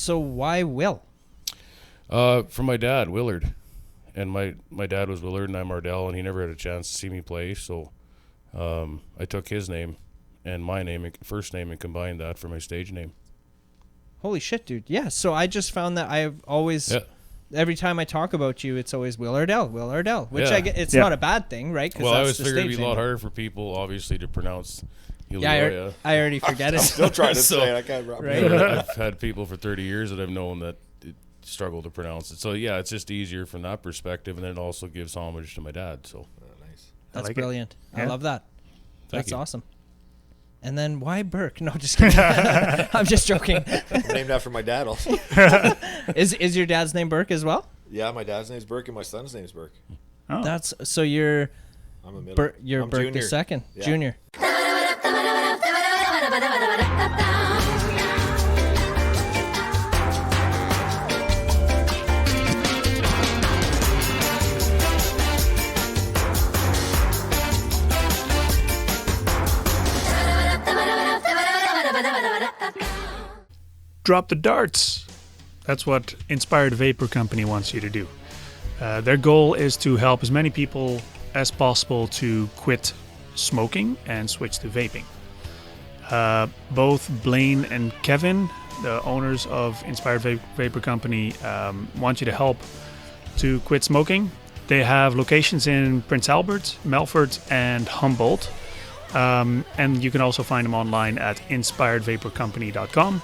So why Will? From my dad, Willard. And my dad was Willard and I'm Ardell, and he never had a chance to see me play, so I took his name and my name, first name, and combined that for my stage name. Holy shit, dude. Yeah, so I just found that I've always, every time I talk about you, it's always Will Ardell, which I get, it's not a bad thing, right? Well, I always figured it'd be a lot harder for people, obviously, to pronounce I already forget it. I'm still trying to say it. I can't remember. Right? You know, I've had people for 30 years that I've known that struggle to pronounce it. So, yeah, it's just easier from that perspective, and then it also gives homage to my dad. So Nice. That's like brilliant. I love that. That's awesome. And then why Berk? No, just kidding. I'm just joking. Named after my dad also. Is your dad's name Berk as well? Yeah, my dad's name's Berk and my son's name's Berk. Oh. That's so you're I'm a middle. You're I'm Berk junior. the second, Yeah. junior. Drop the darts. That's what Inspired Vapor Company wants you to do. Their goal is to help as many people as possible to quit smoking and switch to vaping. Both Blaine and Kevin, the owners of Inspired Vapor Company, want you to help to quit smoking. They have locations in Prince Albert, Melfort, and Humboldt. And you can also find them online at inspiredvaporcompany.com.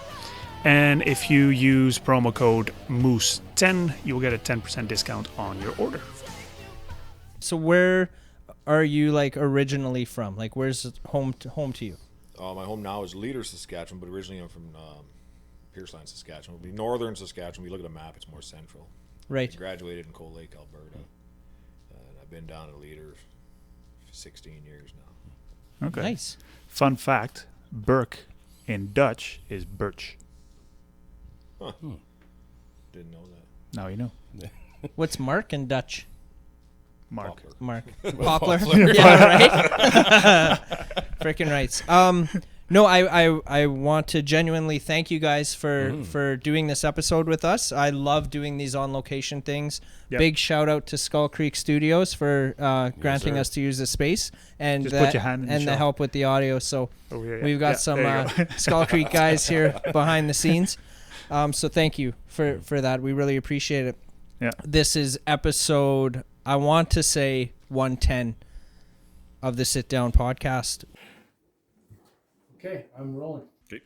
And if you use promo code MOOSE10, you'll get a 10% discount on your order. So where are you like originally from? Like where's home to you? My home now is Leader, Saskatchewan, but originally I'm from Pierceline, Saskatchewan. It would be northern Saskatchewan. When you look at a map, it's more central. Right. I graduated in Cold Lake, Alberta. And I've been down at Leader for 16 years now. Okay. Nice. Fun fact, Berk in Dutch is birch. Huh. Didn't know that. Now you know. What's Mark in Dutch? Mark. Poplar. Mark. Poplar. Yeah, right. Freaking rights. No, I want to genuinely thank you guys for doing this episode with us. I love doing these on location things. Yep. Big shout out to SkullCreek Studios for granting us to use the space and Just put your hand in the and the shell. help with the audio. So we've got some there you go. SkullCreek guys here behind the scenes. So thank you for that. We really appreciate it. Yeah. This is episode, I want to say 110 of the Sit Down Podcast. Okay, I'm rolling. Okay.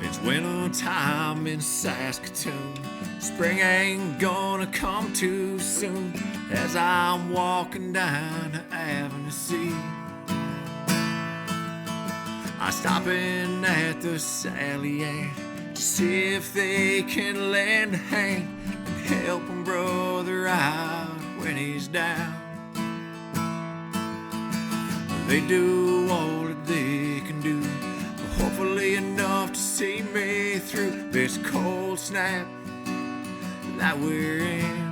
It's winter time in Saskatoon. Spring ain't gonna come too soon. As I'm walking down Avenue C, I stop in at the Salier to see if they can lend a hand and help a brother out when he's down. They do all that they can do, but hopefully enough to see me through this cold snap that we're in.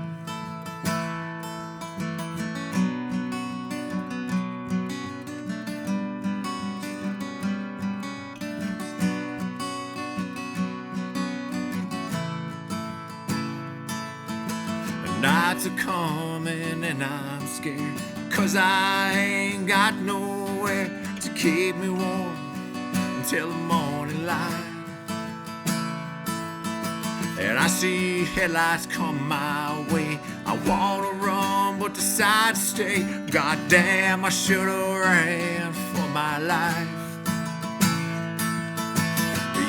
Nights are coming and I'm scared, 'cause I ain't got nowhere to keep me warm until the morning light. And I see headlights come my way. I wanna run but decide to stay. Goddamn, I should've ran for my life.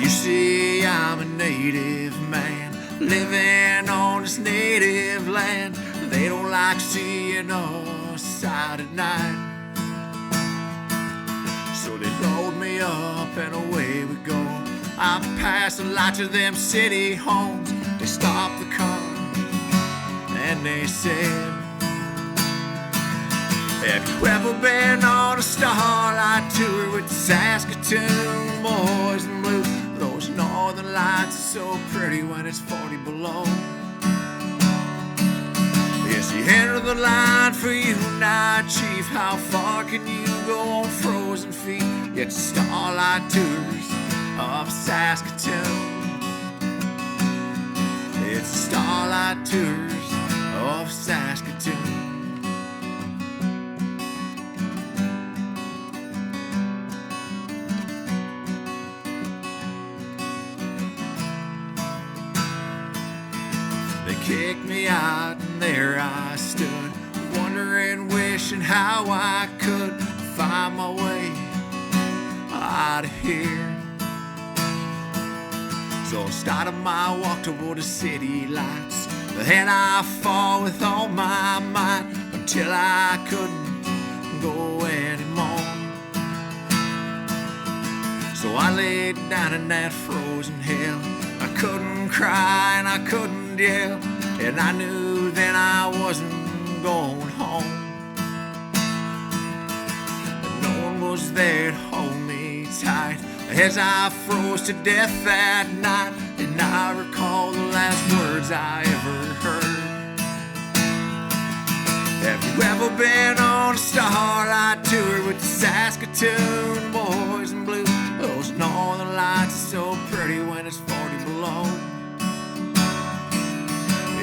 You see, I'm a native man, living on this native land. They don't like seeing us out at night, so they load me up and away we go. I pass a lot to them city homes. They stopped the car and they said, have you ever been on a starlight tour with Saskatoon boys in blue? Those northern lights are so pretty when it's 40 below. the line for you now, Chief. How far can you go on frozen feet? It's Starlight Tours of Saskatoon. It's Starlight Tours of Saskatoon. They kicked me out and there I stood, wondering, wishing how I could find my way out of here. So I started my walk toward the city lights. Then I fought with all my might until I couldn't go anymore. So I laid down in that frozen hell. I couldn't cry and I couldn't yell, and I knew then I wasn't going home. And no one was there to hold me tight as I froze to death that night. And I recall the last words I ever heard. Have you ever been on a Starlight Tour with the Saskatoon boys in blue? Those northern lights are so pretty when it's 40 below.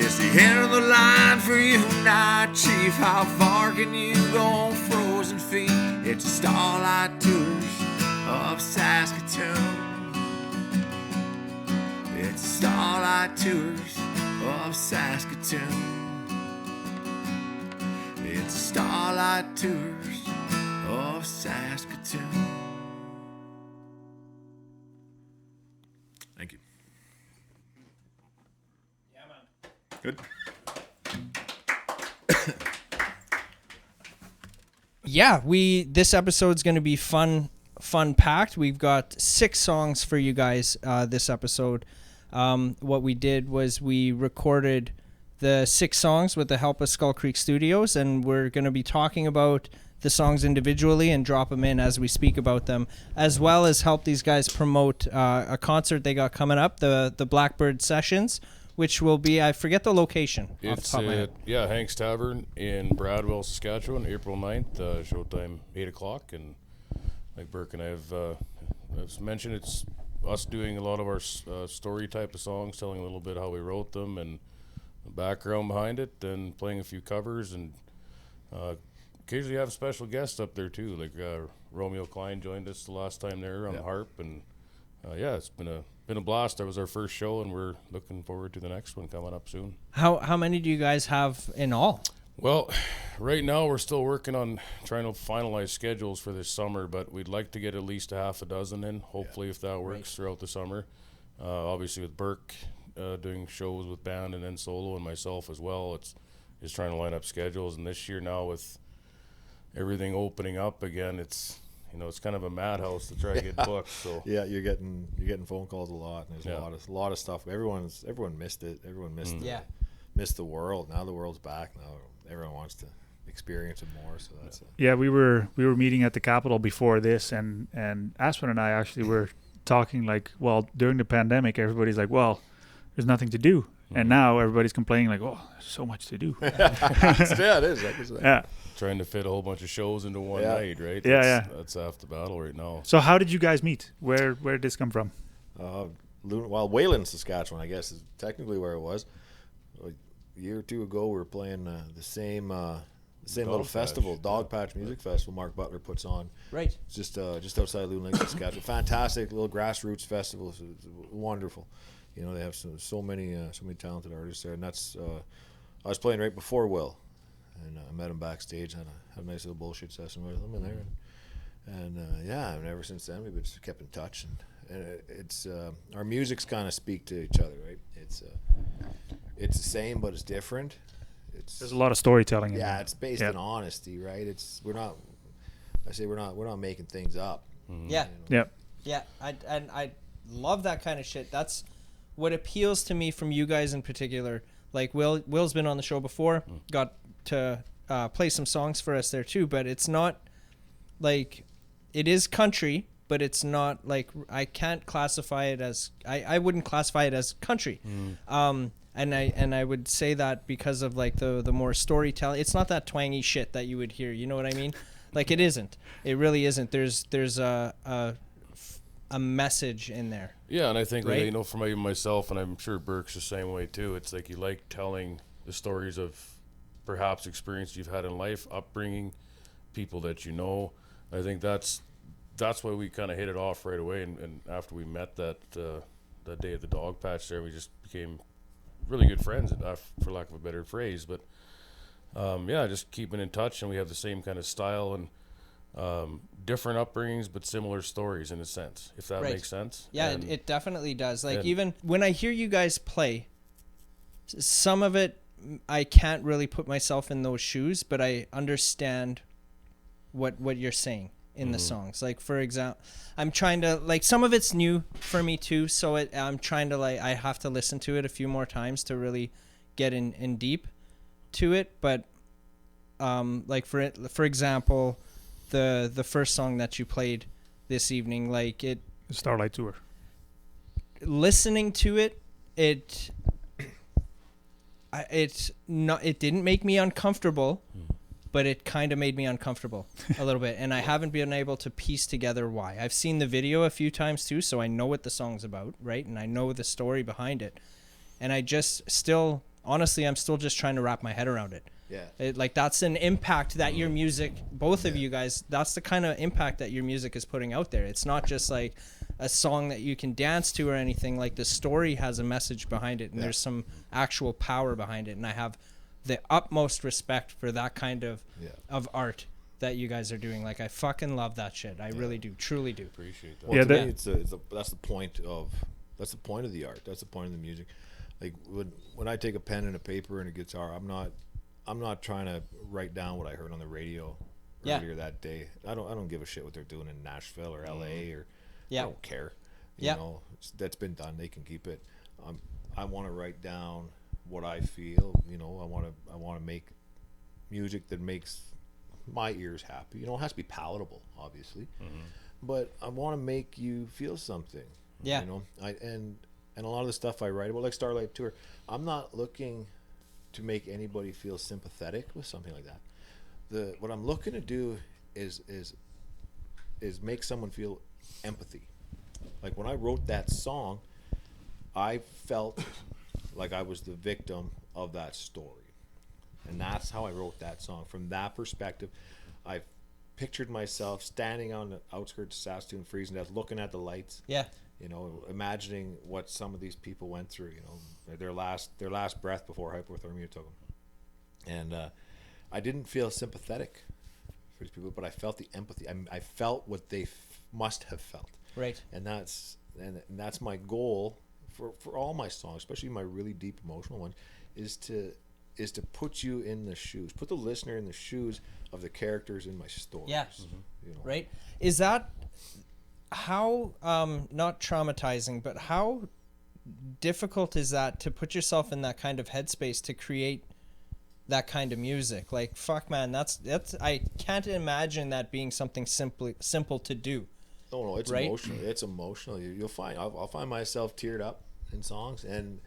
It's the end of the line for you now, Chief. How far can you go on frozen feet? It's the Starlight Tours of Saskatoon. It's the Starlight Tours of Saskatoon. It's the Starlight Tours of Saskatoon. Thank you. Yeah, man. Good. Yeah, this episode's going to be fun packed. We've got 6 songs for you guys this episode. What we did was we recorded the 6 songs with the help of SkullCreek Studios, and we're going to be talking about the songs individually and drop them in as we speak about them, as well as help these guys promote a concert they got coming up, the Blackbird Sessions, which will be, I forget the location. It's at Hank's Tavern in Bradwell, Saskatchewan, April 9th, showtime 8 o'clock. And like Berk and I have mentioned, it's us doing a lot of our story type of songs, telling a little bit how we wrote them and the background behind it, and playing a few covers, and occasionally have special guests up there too, like Romeo Klein joined us the last time there on the harp, and it's been a blast. That was our first show, and we're looking forward to the next one coming up soon. How many do you guys have in all? Well, right now we're still working on trying to finalize schedules for this summer, but we'd like to get at least a half a dozen in, hopefully, if that works throughout the summer. Obviously with Berk doing shows with band and then solo, and myself as well, it's just trying to line up schedules. And this year now, with everything opening up again, it's it's kind of a madhouse to try to get booked. So yeah, you're getting phone calls a lot, and there's a lot of stuff. Everyone missed it. Everyone missed missed the world. Now the world's back. Now everyone wants to experience it more. So that's it. Yeah, we were meeting at the Capitol before this, and Aspen and I actually were talking like, well, during the pandemic, everybody's like, well, there's nothing to do, and now everybody's complaining like, oh, there's so much to do. Yeah, it is. Yeah. Trying to fit a whole bunch of shows into one night, right? That's half the battle right now. So how did you guys meet? Where did this come from? Wayland, Saskatchewan, I guess, is technically where it was. A year or two ago, we were playing the same little festival, Dog Patch Music Festival. Mark Butler puts on. Right. It's just outside Loon Lake, Saskatchewan. Fantastic little grassroots festival. It's wonderful. They have so many talented artists there, and that's I was playing right before Will. And I met him backstage, had a nice little bullshit session with him in there, and and ever since then we've just kept in touch, and it's our music's kind of speak to each other, right? It's the same, but it's different. There's a lot of storytelling. in it's based on honesty, right? We're not making things up. Yeah, I love that kind of shit. That's what appeals to me from you guys in particular. Like Will's been on the show before, got to play some songs for us there too, but it's not like, it is country, but it's not like, I can't classify it as, I wouldn't classify it as country. And And I would say that because of like the more storytelling. It's not that twangy shit that you would hear. You know what I mean? Like it isn't. It really isn't. There's a message in there. Yeah, and I think Right? like, you know, for myself, and I'm sure Berk's the same way too. It's like you like telling the stories of perhaps experience you've had in life, upbringing, people that you know. I think that's why we kind of hit it off right away. And after we met that day at the dog patch there, we just became really good friends, for lack of a better phrase. But yeah, just keeping in touch, and we have the same kind of style and different upbringings, but similar stories in a sense, if that Right. makes sense. Yeah, And it definitely does. Like and- even when I hear you guys play, some of it I can't really put myself in those shoes, but I understand what you're saying in the songs. Like for example, I'm trying to like some of it's new for me too, so I'm trying to like I have to listen to it a few more times to really get in deep to it. But like for example, the first song that you played this evening, like it. The Starlight Tour. Listening to it, it didn't make me uncomfortable, but it kind of made me uncomfortable a little bit, and I haven't been able to piece together why. I've seen the video a few times too, so I know what the song's about, right? And I know the story behind it, and I just still, honestly, I'm still just trying to wrap my head around it. Yeah. Like that's an impact that your music, both of you guys, that's the kind of impact that your music is putting out there. It's not just like a song that you can dance to or anything. Like the story has a message behind it, and there's some actual power behind it. And I have the utmost respect for that kind of art that you guys are doing. Like I fucking love that shit. I really do, truly do. appreciate that. Well, Yeah, to that- me, that's the point of the art. That's the point of the music. Like when I take a pen and a paper and a guitar, I'm not trying to write down what I heard on the radio earlier that day. I don't give a shit what they're doing in Nashville or LA or I don't care. You know, that's been done. They can keep it. I want to write down what I feel. You know, I want to make music that makes my ears happy. You know, it has to be palatable, obviously, but I want to make you feel something. Yeah. You know, and a lot of the stuff I write about, like Starlight Tour, I'm not looking to make anybody feel sympathetic with something like that. What I'm looking to do is make someone feel empathy. Like when I wrote that song, I felt like I was the victim of that story, and that's how I wrote that song. From that perspective, I pictured myself standing on the outskirts of Saskatoon, freezing to death, looking at the lights. Yeah. You know, imagining what some of these people went through. You know, their last breath before hypothermia took them. And I didn't feel sympathetic for these people, but I felt the empathy. I felt what they must have felt. Right. And that's my goal for all my songs, especially my really deep emotional ones, is to put you in the shoes, put the listener in the shoes of the characters in my stories. Yeah. You know? Right. Is that how not traumatizing, but how difficult is that to put yourself in that kind of headspace to create that kind of music? Like fuck man, that's I can't imagine that being something simple to do. No, it's Right? emotional. It's emotional. You'll find I'll find myself teared up in songs, and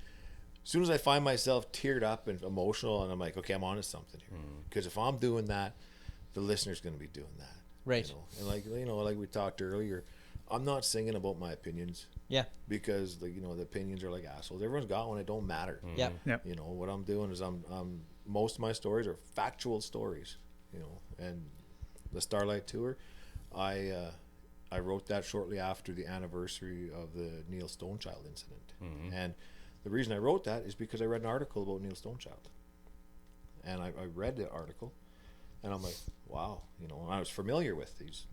as soon as I find myself teared up and emotional, and I'm like, okay, I'm onto something here. Because if I'm doing that, the listener's going to be doing that. Right. You know? And like we talked earlier, I'm not singing about my opinions. Yeah. Because the opinions are like assholes. Everyone's got one. It don't matter. Yeah. Yep. You know what I'm doing is I'm most of my stories are factual stories. You know, and the Starlight Tour, I wrote that shortly after the anniversary of the Neil Stonechild incident. And the reason I wrote that is because I read an article about Neil Stonechild. And I read the article, and I'm like, wow, you know, and I was familiar with these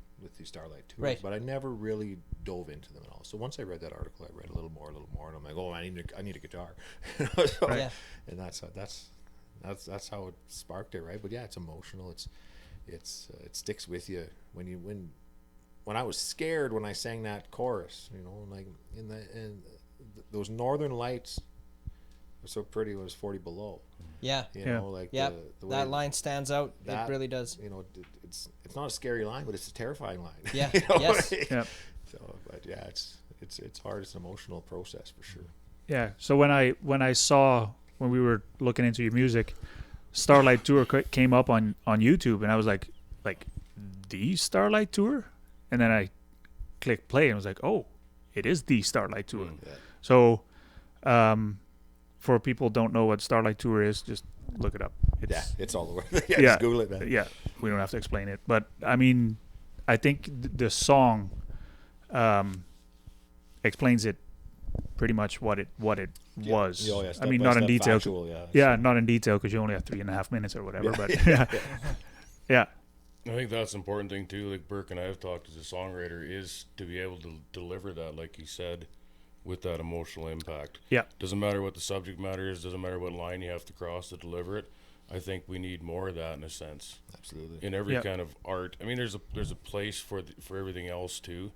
Starlight Tours, Right. but I never really dove into them at all. So once I read that article, I read a little more, and I'm like, oh, I need a guitar. So, Yeah. And that's how it sparked it, right? But yeah, it's emotional. It sticks with you when I was scared when I sang that chorus, you know, like those northern lights were so pretty. It was 40 below. Yeah. You Yeah. know, like Yeah. the way That line stands out. that, It really does. You know, it's not a scary line, but it's a terrifying line. Yeah. You know, Yes. like, Yep. So, but yeah, it's hard. It's an emotional process for sure. Yeah. So when I saw when we were looking into your music, Starlight Tour came up on YouTube, and I was like the Starlight Tour, and then I clicked play and was like, oh, it is the Starlight Tour. Yeah. So, for people who don't know what Starlight Tour is, just look it up. It's all over. Just Google it, man. Yeah, we don't have to explain it. But I mean, I think the song explains it pretty much what it was. Oh, yeah, I mean, not in detail. Factual, not in detail because you only have 3.5 minutes or whatever. But yeah. I think that's an important thing too. Like Berk and I have talked as a songwriter, is to be able to deliver that, like you said, with that emotional impact. Yeah. Doesn't matter what the subject matter is. Doesn't matter what line you have to cross to deliver it. I think we need more of that in a sense. Absolutely. In every kind of art. I mean, there's a place for everything else too,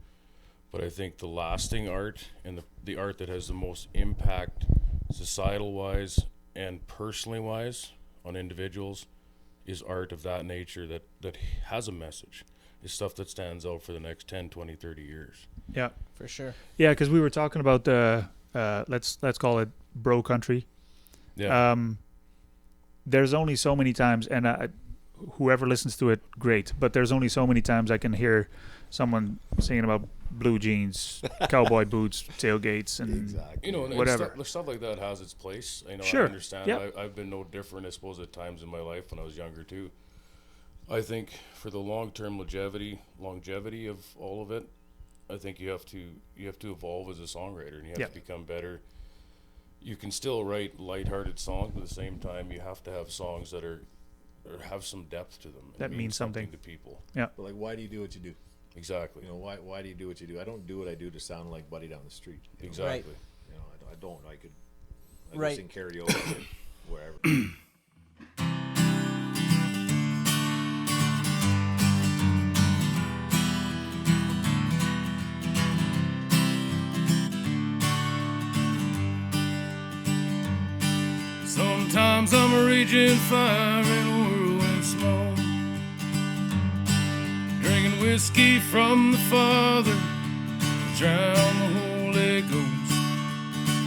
but I think the lasting art and the art that has the most impact, societal wise and personally wise, on individuals, is art of that nature that has a message. Is stuff that stands out for the next 10, 20, 30 years. Yeah, For sure. yeah, because we were talking about let's call it bro country. Yeah. There's only so many times, and whoever listens to it, great. But there's only so many times I can hear someone singing about blue jeans, cowboy boots, tailgates, and And whatever. stuff like that has its place. Sure. I understand. Yeah. I've been no different, I suppose, at times in my life when I was younger too. I think for the long-term longevity of all of it, I think you have to evolve as a songwriter, and you have to become better. You can still write lighthearted songs, but at the same time, you have to have songs that have some depth to them. That means something to people. Yeah. But like, why do you do what you do? Exactly. Why do you do what you do? I don't do what I do to sound like Buddy down the street. Exactly. I don't. I could sing karaoke wherever. Sometimes I'm a raging fire in a whirlwind smoke, drinking whiskey from the Father to drown the Holy Ghost.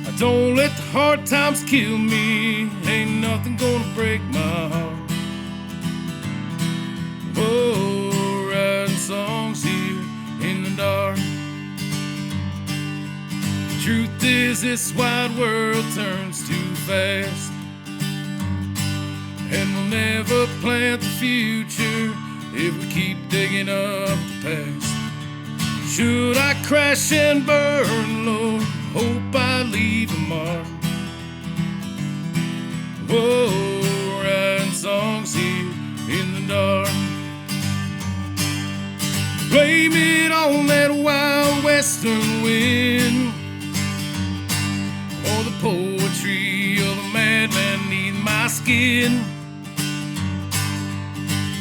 I don't let the hard times kill me, ain't nothing gonna break my heart. Whoa, writing songs here in the dark. The truth is, this wide world turns too fast, and we'll never plant the future if we keep digging up the past. Should I crash and burn, Lord, hope I leave a mark. Whoa, writing songs here in the dark. Blame it on that wild western wind, or the poetry of a madman neath my skin.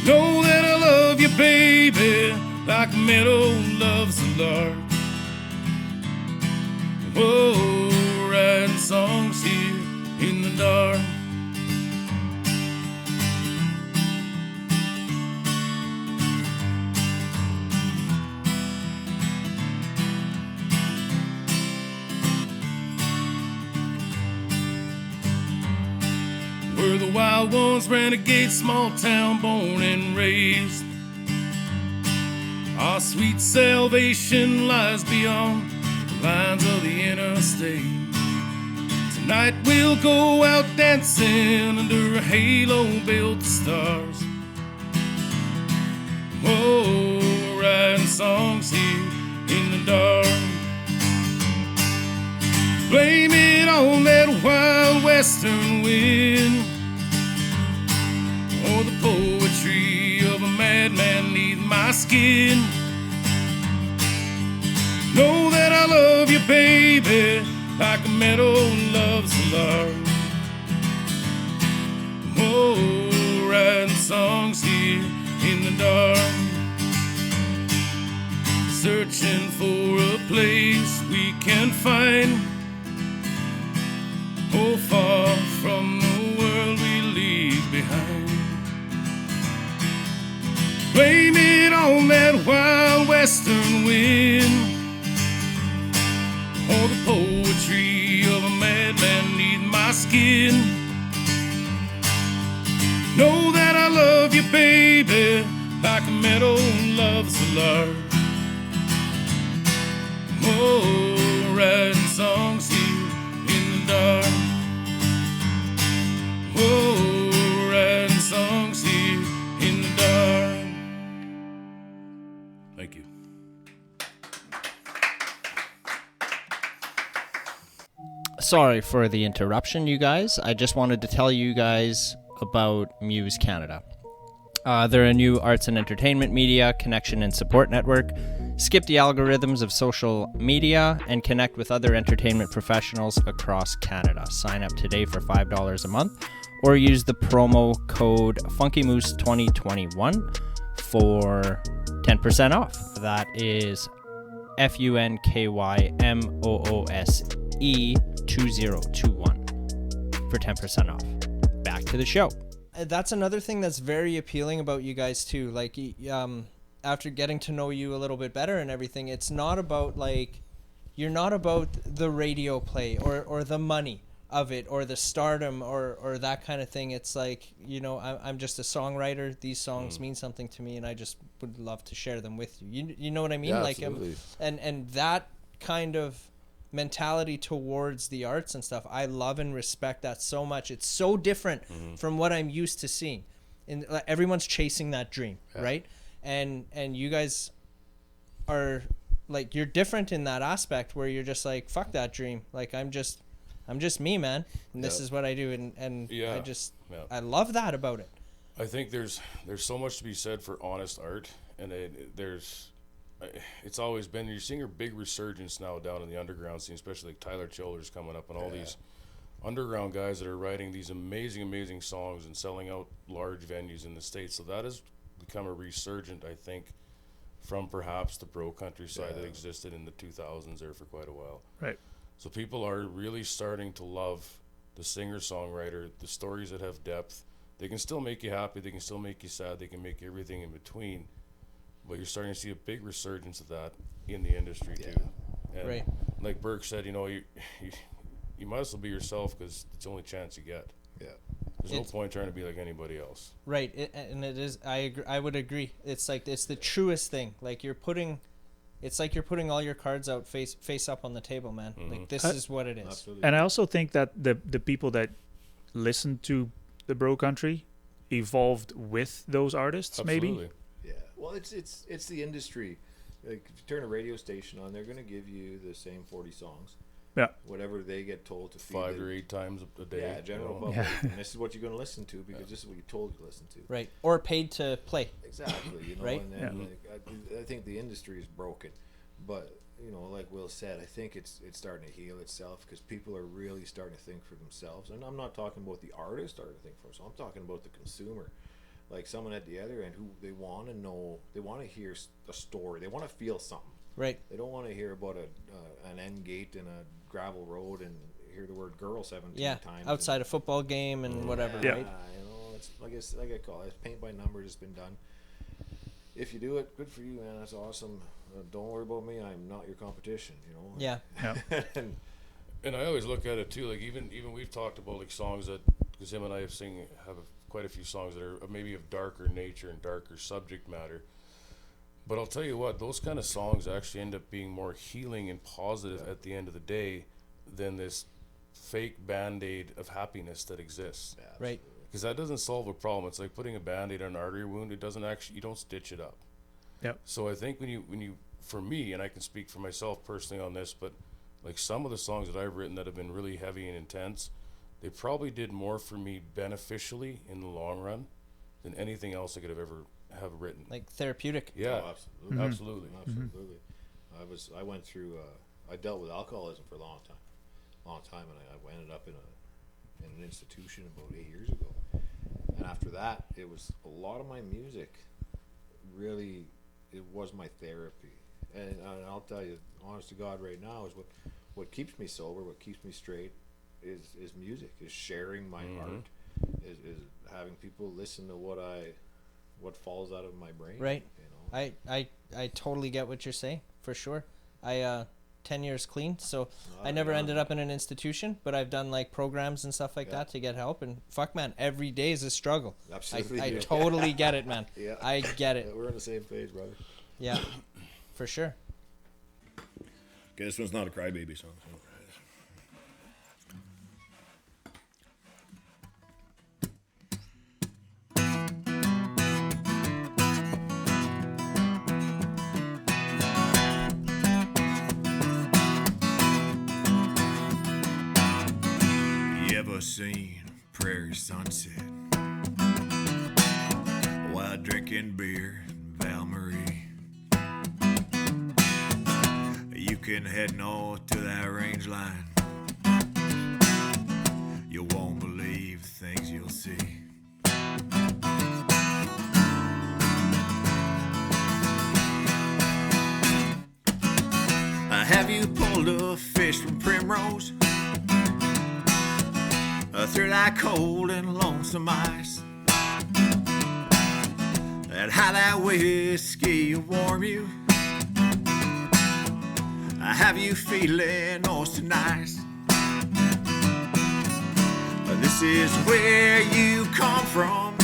Know that I love you, baby, like a meadow loves a lark. Whoa, writing songs here in the dark. We're the wild ones, renegade, small town, born and raised. Our sweet salvation lies beyond the lines of the interstate. Tonight we'll go out dancing under a halo built of stars. Whoa, writing songs here in the dark. Blame it on that wild western wind, or the poetry of a madman neath my skin. Know that I love you, baby, like a meadow loves a lark. Oh, writing songs here in the dark, searching for a place we can find. Oh, far from the world we leave behind. Blame it on that wild western wind, or the poetry of a madman neath my skin. love you, baby, like a meadow loves a lark. Oh, writing songs here in the dark. Oh, writing songs here in the dark. Thank you. Sorry for the interruption, you guys. I just wanted to tell you guys about Muse Canada. They're a new arts and entertainment media connection and support network. Skip the algorithms of social media and connect with other entertainment professionals across Canada. Sign up today for $5 a month or use the promo code FunkyMoose2021 for 10% off. That is FUNKYMOOSE2021 for 10% off. Back to the show. That's another thing that's very appealing about you guys too. Like, after getting to know you a little bit better and everything, it's not about like, you're not about the radio play or the money of it or the stardom or that kind of thing. It's like, you know, I'm just a songwriter. These songs mean something to me, and I just would love to share them with you. You know what I mean? Yeah, like, absolutely. And that kind of mentality towards the arts and stuff, I love and respect that so much. It's so different from what I'm used to seeing. And everyone's chasing that dream, right? And you guys are like, you're different in that aspect where you're just like, fuck that dream. Like, I'm just me, man. And this is what I do. And I love that about it. I think there's so much to be said for honest art, and it's always been, you're seeing a big resurgence now down in the underground scene, especially like Tyler Childers coming up and all these underground guys that are writing these amazing songs and selling out large venues in the States. So that has become a resurgent, I think, from perhaps the bro country side that existed in the 2000s there for quite a while. Right. So people are really starting to love the singer-songwriter, the stories that have depth. They can still make you happy, they can still make you sad, they can make everything in between. But you're starting to see a big resurgence of that in the industry too. And right. Like Berk said, you know, you might as well be yourself, because it's the only chance you get. Yeah. There's no point trying to be like anybody else. Right. And it is. I agree, I would agree. It's like, it's the truest thing. Like, it's like you're putting all your cards out face up on the table, man. Like, this is what it is. Absolutely. And I also think that the people that listen to the bro country evolved with those artists. Absolutely. Maybe. Yeah. Well, it's the industry. Like, if you turn a radio station on, they're going to give you the same 40 songs. Yeah. Whatever they get told to feed 5 or 8 times a day. Yeah, general public. Yeah. And this is what you're going to listen to, because this is what you're told to listen to. Right. Or paid to play. Exactly. You know, Right? and then, like, I think the industry is broken, but you know, like Will said, I think it's starting to heal itself, because people are really starting to think for themselves. And I'm not talking about the artist starting to think for themselves. I'm talking about the consumer, like someone at the other end who they want to know, they want to hear a story, they want to feel something. Right. They don't want to hear about an end gate in a gravel road and hear the word girl 17 times. Outside a football game and whatever, Yeah. right? You know, it's like I call it, paint by numbers has been done. If you do it, good for you, man. That's awesome. Don't worry about me. I'm not your competition. You know. Yeah. And I always look at it too. Like even we've talked about like songs that, because him and I have quite a few songs that are maybe of darker nature and darker subject matter. But I'll tell you what, those kind of songs actually end up being more healing and positive at the end of the day than this fake Band-Aid of happiness that exists. Yeah, Right. Because that doesn't solve a problem. It's like putting a Band-Aid on an artery wound. It doesn't actually, you don't stitch it up. Yep. So I think when you, for me, and I can speak for myself personally on this, but like some of the songs that I've written that have been really heavy and intense, they probably did more for me beneficially in the long run than anything else I could have ever have written. Like therapeutic. Yeah, Oh, absolutely. absolutely. Absolutely. I went through. I dealt with alcoholism for a long time, and I ended up in an institution about 8 years ago. And after that, it was a lot of my music. Really, it was my therapy. And I'll tell you, honest to God, right now is what keeps me sober, what keeps me straight, is music. Is sharing my art. Is having people listen to what falls out of my brain. Right. You know. I totally get what you're saying, for sure. 10 years clean. So I never ended up in an institution, but I've done like programs and stuff like that to get help. And fuck, man, every day is a struggle. Absolutely. I totally get it, man. Yeah. I get it. Yeah, we're on the same page, brother. Yeah, for sure. Okay, this one's not a crybaby song. So. You ever seen prairie sunset while drinking beer in Val Marie? You can head north to that range line. You won't believe the things you'll see. Have you pulled a fish from Primrose through that cold and lonesome ice? And how that whiskey will warm you? Have you feeling oh so nice? This is where you come from.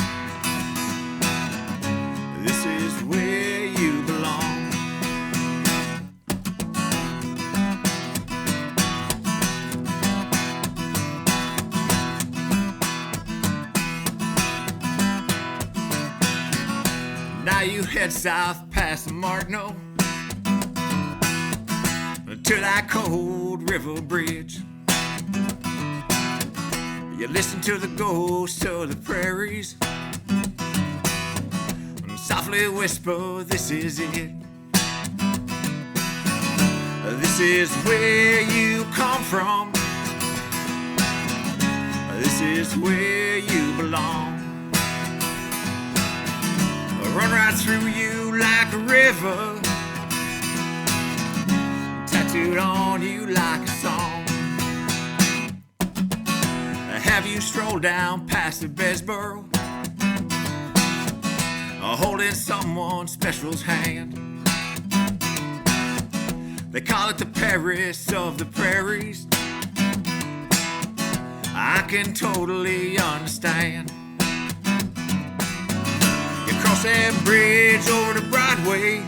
This is where you belong. Now you head south past the Martineau to that cold river bridge. You listen to the ghosts of the prairies and softly whisper, this is it. This is where you come from. This is where you belong. Run right through you like a river, tattooed on you like a song. Have you strolled down past the Besboro, holding someone special's hand? They call it the Paris of the prairies. I can totally understand. You cross that bridge over to Broadway,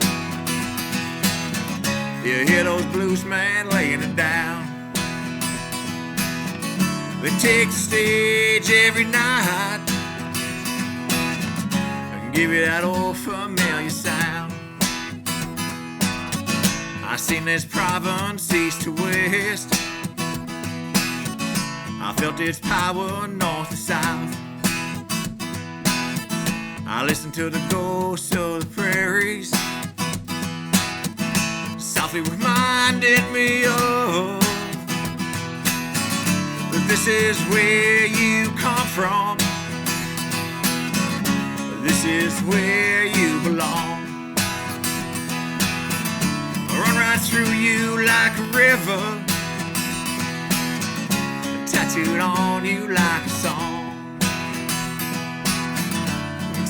you hear those blues men laying it down. They take the stage every night and give you that old familiar sound. I seen this province east to west, I felt its power north to south. I listened to the ghosts of the prairies, softly reminded me of that this is where you come from. This is where you belong. Run right through you like a river, tattooed on you like a song.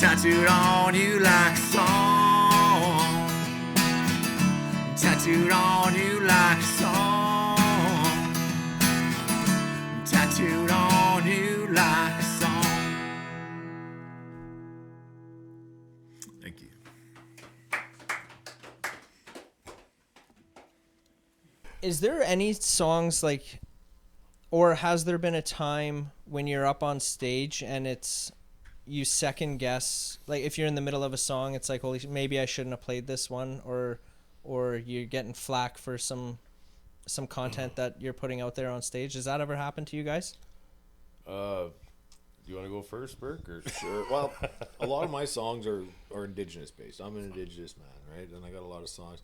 Tattooed on you like a song. Tattooed on you like a song. Tattooed on you like a song. Thank you. Is there any songs like, or has there been a time when you're up on stage and it's, you second guess, like if you're in the middle of a song, it's like, holy, maybe I shouldn't have played this one, or you're getting flack for some content that you're putting out there on stage? Does that ever happen to you guys? Do you want to go first, Berk? Or? Sure. Well, a lot of my songs are indigenous based. I'm an indigenous man, right? And I got a lot of songs.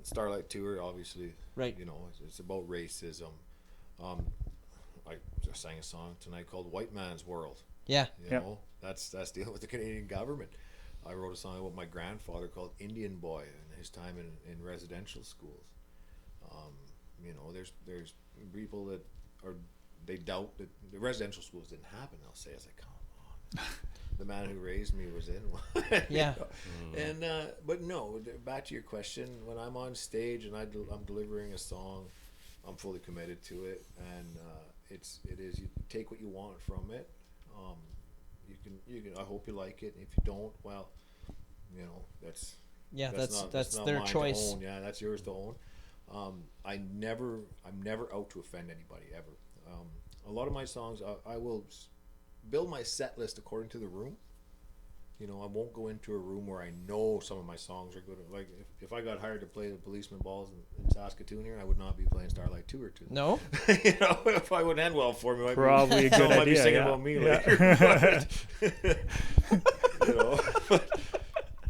Starlight Tour, obviously. Right. You know, it's about racism. I just sang a song tonight called White Man's World. Yeah. You know, that's dealing with the Canadian government. I wrote a song about my grandfather called Indian Boy and his time in residential schools. You know, there's people that they doubt that the residential schools didn't happen. They'll say, it's like, come on. the man who raised me was in one. Yeah. And but no, back to your question. When I'm on stage and I'm delivering a song, I'm fully committed to it, and it is you take what you want from it. You can. I hope you like it. If you don't, well, that's that's not their mine to choice. own. Yeah, that's yours to own. I'm never out to offend anybody ever. A lot of my songs, I will build my set list according to the room. I won't go into a room where I know some of my songs are good. Like if I got hired to play the Policeman Balls in Saskatoon here, I would not be playing Starlight Tour to them. No. If I wouldn't end well for me, Probably a good idea. Might be singing about me later.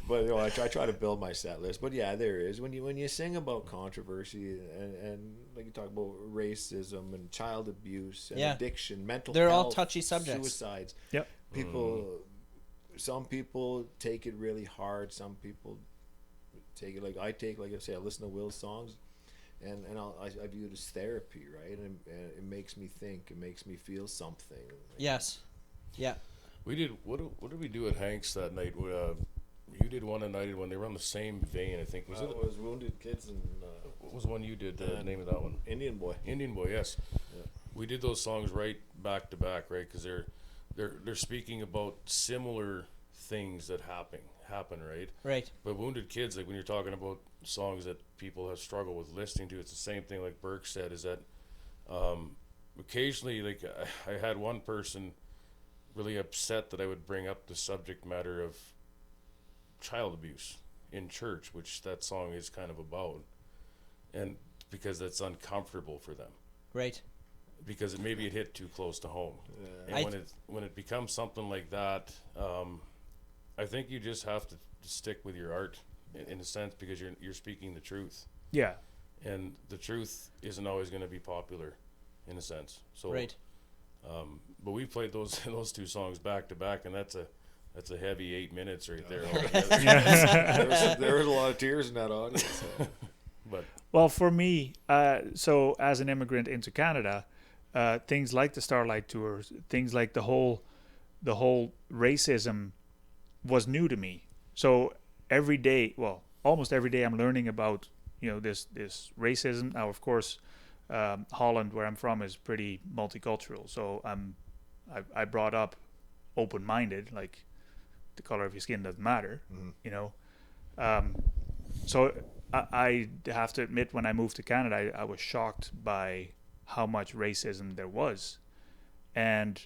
But I try to build my set list. But yeah, there is when you sing about controversy and like you talk about racism and child abuse and addiction, mental they're health, all touchy subjects. Suicides. Yep. Some people take it really hard. Some people take it like I say, I listen to Will's songs, and I view it as therapy, right? And it makes me think. It makes me feel something. Yes. Yeah. We did. What did we do at Hank's that night? You did one at night when they were on the same vein. I think It was Wounded Kids and what was the one you did? The name of that one? Indian Boy. Indian Boy. Yes. Yeah. We did those songs right back to back, right? Because they're speaking about similar things that happen, right? Right. But Wounded Kids, like when you're talking about songs that people have struggled with listening to, it's the same thing. Like Berk said, is that occasionally, like I had one person really upset that I would bring up the subject matter of child abuse in church, which that song is kind of about, and because that's uncomfortable for them. Right. Because maybe it hit too close to home. Yeah. And when it becomes something like that, I think you just have to stick with your art in a sense, because you're speaking the truth. Yeah. And the truth isn't always going to be popular, in a sense. So. Right. But we played those two songs back to back, and that's a heavy 8 minutes right there. There was a lot of tears in that audience. But well, for me, so as an immigrant into Canada, things like the Starlight Tours, things like the whole racism was new to me. So every day, well, almost every day, I'm learning about this racism. Now, of course, Holland, where I'm from, is pretty multicultural. So I brought up open-minded, like the color of your skin doesn't matter, So I have to admit, when I moved to Canada, I was shocked by how much racism there was. And,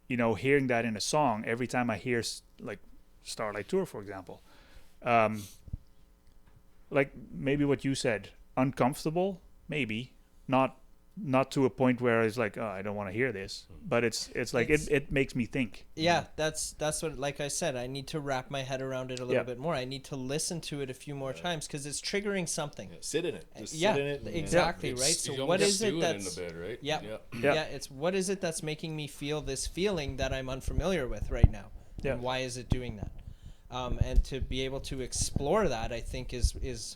hearing that in a song, every time I hear, like, Starlight Tour, for example, like maybe what you said, uncomfortable, maybe, not to a point where it's like, oh, I don't want to hear this, but it's like it makes me think. Yeah, that's what, like I said, I need to wrap my head around it a little bit more. I need to listen to it a few more times, because it's triggering something. Yeah, sit in it. Just sit in it. Exactly, right? So what is it that's in the bed, right? Yeah. It's what is it that's making me feel this feeling that I'm unfamiliar with right now? Yeah. And why is it doing that? And to be able to explore that, I think is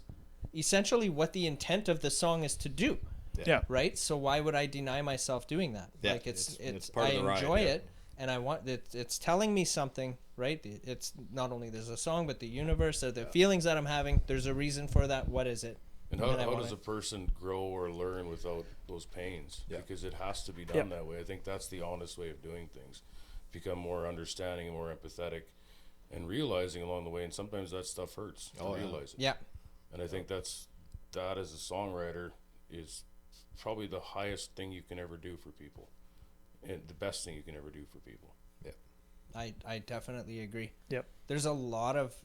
essentially what the intent of the song is to do. Yeah. Right. So why would I deny myself doing that? Yeah, like it's part I of the ride, enjoy it, and I want it. It's telling me something, right? It's not only there's a song, but the universe, the feelings that I'm having. There's a reason for that. What is it? And how does a person grow or learn without those pains? Yeah. Because it has to be done that way. I think that's the honest way of doing things. Become more understanding and more empathetic, and realizing along the way. And sometimes that stuff hurts to realize it. Yeah. And I think that as a songwriter is probably the highest thing you can ever do for people, and the best thing you can ever do for people. Yeah, I definitely agree. Yep. There's a lot of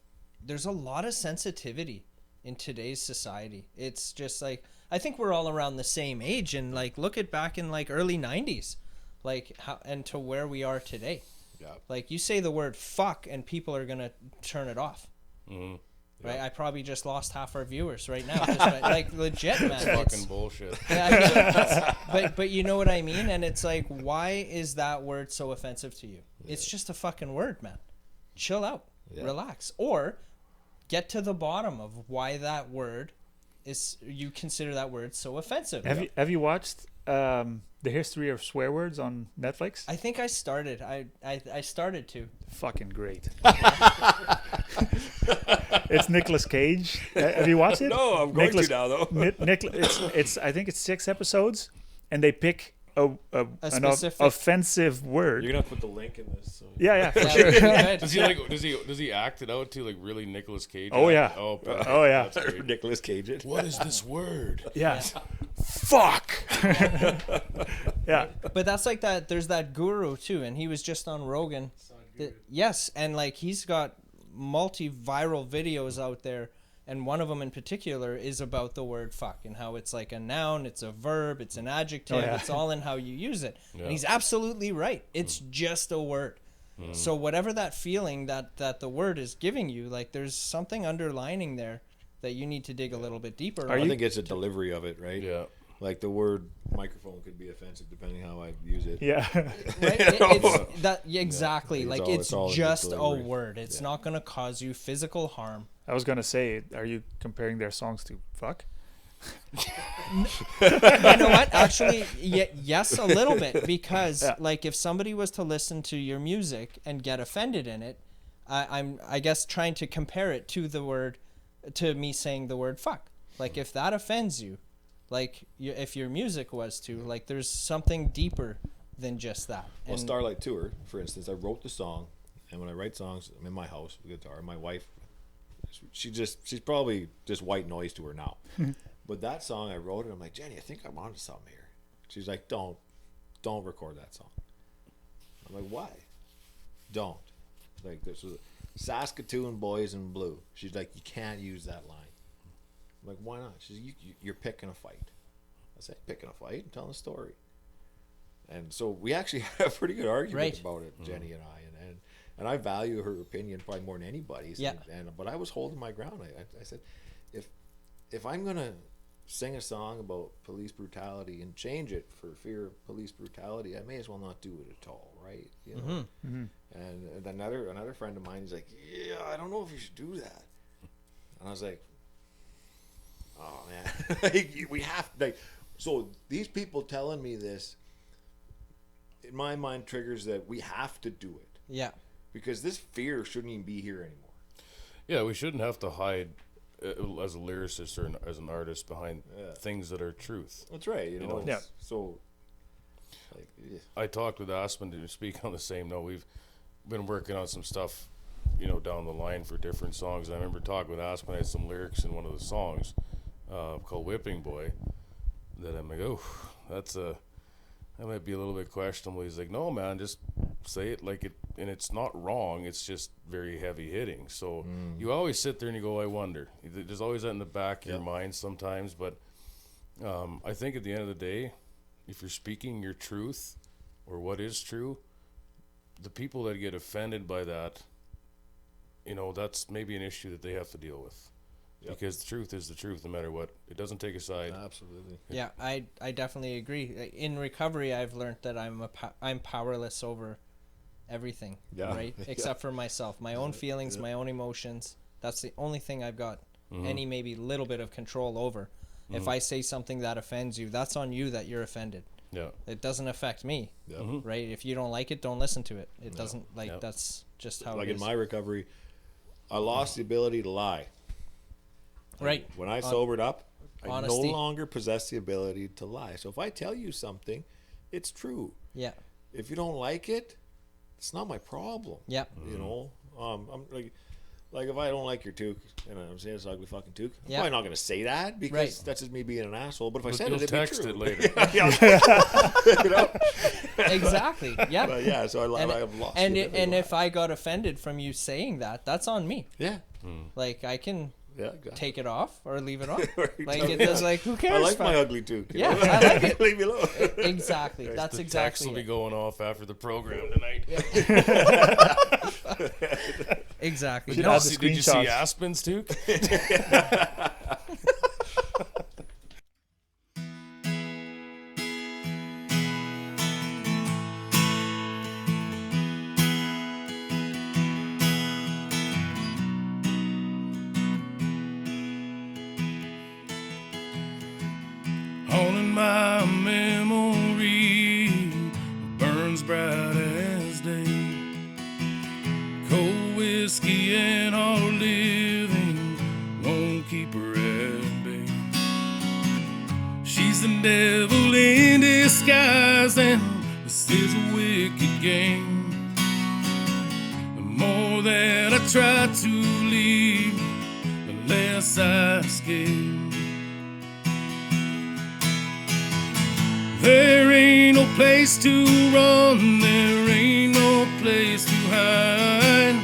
sensitivity in today's society. It's just like, I think we're all around the same age, and like look at back in like early 90s, like how and to where we are today. Yeah. Like you say the word fuck and people are gonna turn it off. Mm-hmm. Right, I probably just lost half our viewers right now. Like legit, man. It's fucking bullshit. Yeah, but you know what I mean, and it's like, why is that word so offensive to you? Yeah. It's just a fucking word, man. Chill out, relax, or get to the bottom of why that word is. You consider that word so offensive. Have you watched the history of swear words on Netflix? I think I started. I started to. Fucking great. It's Nicolas Cage. Have you watched it? No, I'm going to now though. It's I think it's 6 episodes, and they pick an specific- offensive word. You're gonna put the link in this. So. Yeah, for Yeah, sure. good. Does he act it out to like really Nicolas Cage? Oh, yeah. Oh, perfect. Oh, yeah. That's great. Nicolas Cage. It. What is this word? Yeah. Fuck. Yeah. But that's like that. There's that guru too, and he was just on Rogan. Yes, and like he's got multi-viral videos out there, and one of them in particular is about the word fuck and how it's like a noun, it's a verb, it's an adjective, it's all in how you use it. Yeah. And he's absolutely right. It's just a word. So whatever that feeling that the word is giving you, like there's something underlining there that you need to dig a little bit deeper. I think it's a delivery of it, right? Yeah. Like the word microphone could be offensive depending how I use it. Yeah. Right? It's that exactly. Yeah, like it's all in the just a delivery. word. It's not going to cause you physical harm. I was gonna say, are you comparing their songs to fuck? You know what? Actually, yes, a little bit, because like if somebody was to listen to your music and get offended in it, I guess trying to compare it to the word, to me saying the word fuck. Like if that offends you, like if your music was to, like there's something deeper than just that. Well, And- Starlight Tour, for instance, I wrote the song, and when I write songs, I'm in my house with guitar. My wife, she's probably just white noise to her now. But that song I wrote, and I'm like, Jenny, I think I'm onto something here. She's like, don't record that song. I'm like, why? Don't. Like this was Saskatoon Boys in Blue. She's like, you can't use that line. I'm like, why not? She's like, you're picking a fight. I said, picking a fight and telling a story. And so we actually had a pretty good argument about it, Jenny and I, and I value her opinion probably more than anybody's. Yeah. But I was holding my ground. I said, if I'm gonna sing a song about police brutality and change it for fear of police brutality, I may as well not do it at all, right? You know. And another friend of mine is like, yeah, I don't know if you should do that. And I was like, oh man, we have like. So these people telling me this, in my mind, triggers that we have to do it. Yeah. Because this fear shouldn't even be here anymore. Yeah, we shouldn't have to hide as a lyricist or as an artist behind things that are truth. That's right. You know. Yeah. So. Like, yeah. I talked with Aspen to speak on the same note. We've been working on some stuff, down the line for different songs. And I remember talking with Aspen. I had some lyrics in one of the songs called "Whipping Boy." That I'm like, oh, that might be a little bit questionable. He's like, no, man, just say it like it, and it's not wrong. It's just very heavy hitting. So you always sit there and you go, I wonder. There's always that in the back of your mind sometimes. But I think at the end of the day, if you're speaking your truth or what is true, the people that get offended by that, that's maybe an issue that they have to deal with. Yep. Because the truth is the truth no matter what. It doesn't take a side. Absolutely. Yeah, I definitely agree. In recovery, I've learned that I'm powerless over everything, right? Except for myself, my own feelings, my own emotions. That's the only thing I've got any maybe little bit of control over. If I say something that offends you, that's on you that you're offended. Yeah. It doesn't affect me, right? If you don't like it, don't listen to it. It doesn't, that's just how like it is. in my recovery, I lost the ability to lie. Right. When I sobered up, I Honesty. no longer possess the ability to lie. So if I tell you something, it's true. Yeah. If you don't like it, it's not my problem. Yeah. You know, I'm like if I don't like your toque, and I'm saying it's an ugly fucking toque, I'm Yeah. probably not going to say that because Right. that's just me being an asshole. But if I But said you'll it, it'd text be it true. later. You know? Exactly. Yeah. But yeah, so and I've lost and, the it, ability and to if I got offended from you saying that, that's on me. lie. Like I can yeah, exactly. take it off or leave it on. Right. Like it does. Like who cares? I like fam? my ugly toque. you Yeah, know? I like it. Leave me alone. Exactly. That's The text exactly will be it. going off after the program tonight. Exactly. Should No, add the Did you see screenshots. Aspen's too? Haunting my memory Cold whiskey and all living won't keep her at bay. She's the devil in disguise, and this is a wicked game. The more that I try to leave, the less I escape. There ain't no place to run, there ain't no place to hide.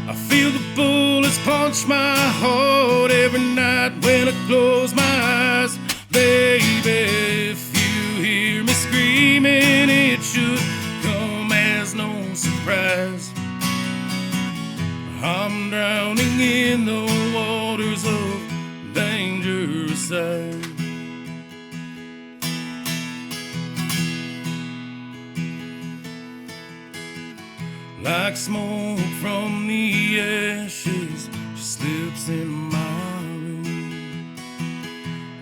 I feel the bullets punch my heart every night when I close my eyes. Baby, if you hear me screaming, it should come as no surprise. I'm drowning in the waters of dangerous side. Like smoke from the ashes, she slips in my room,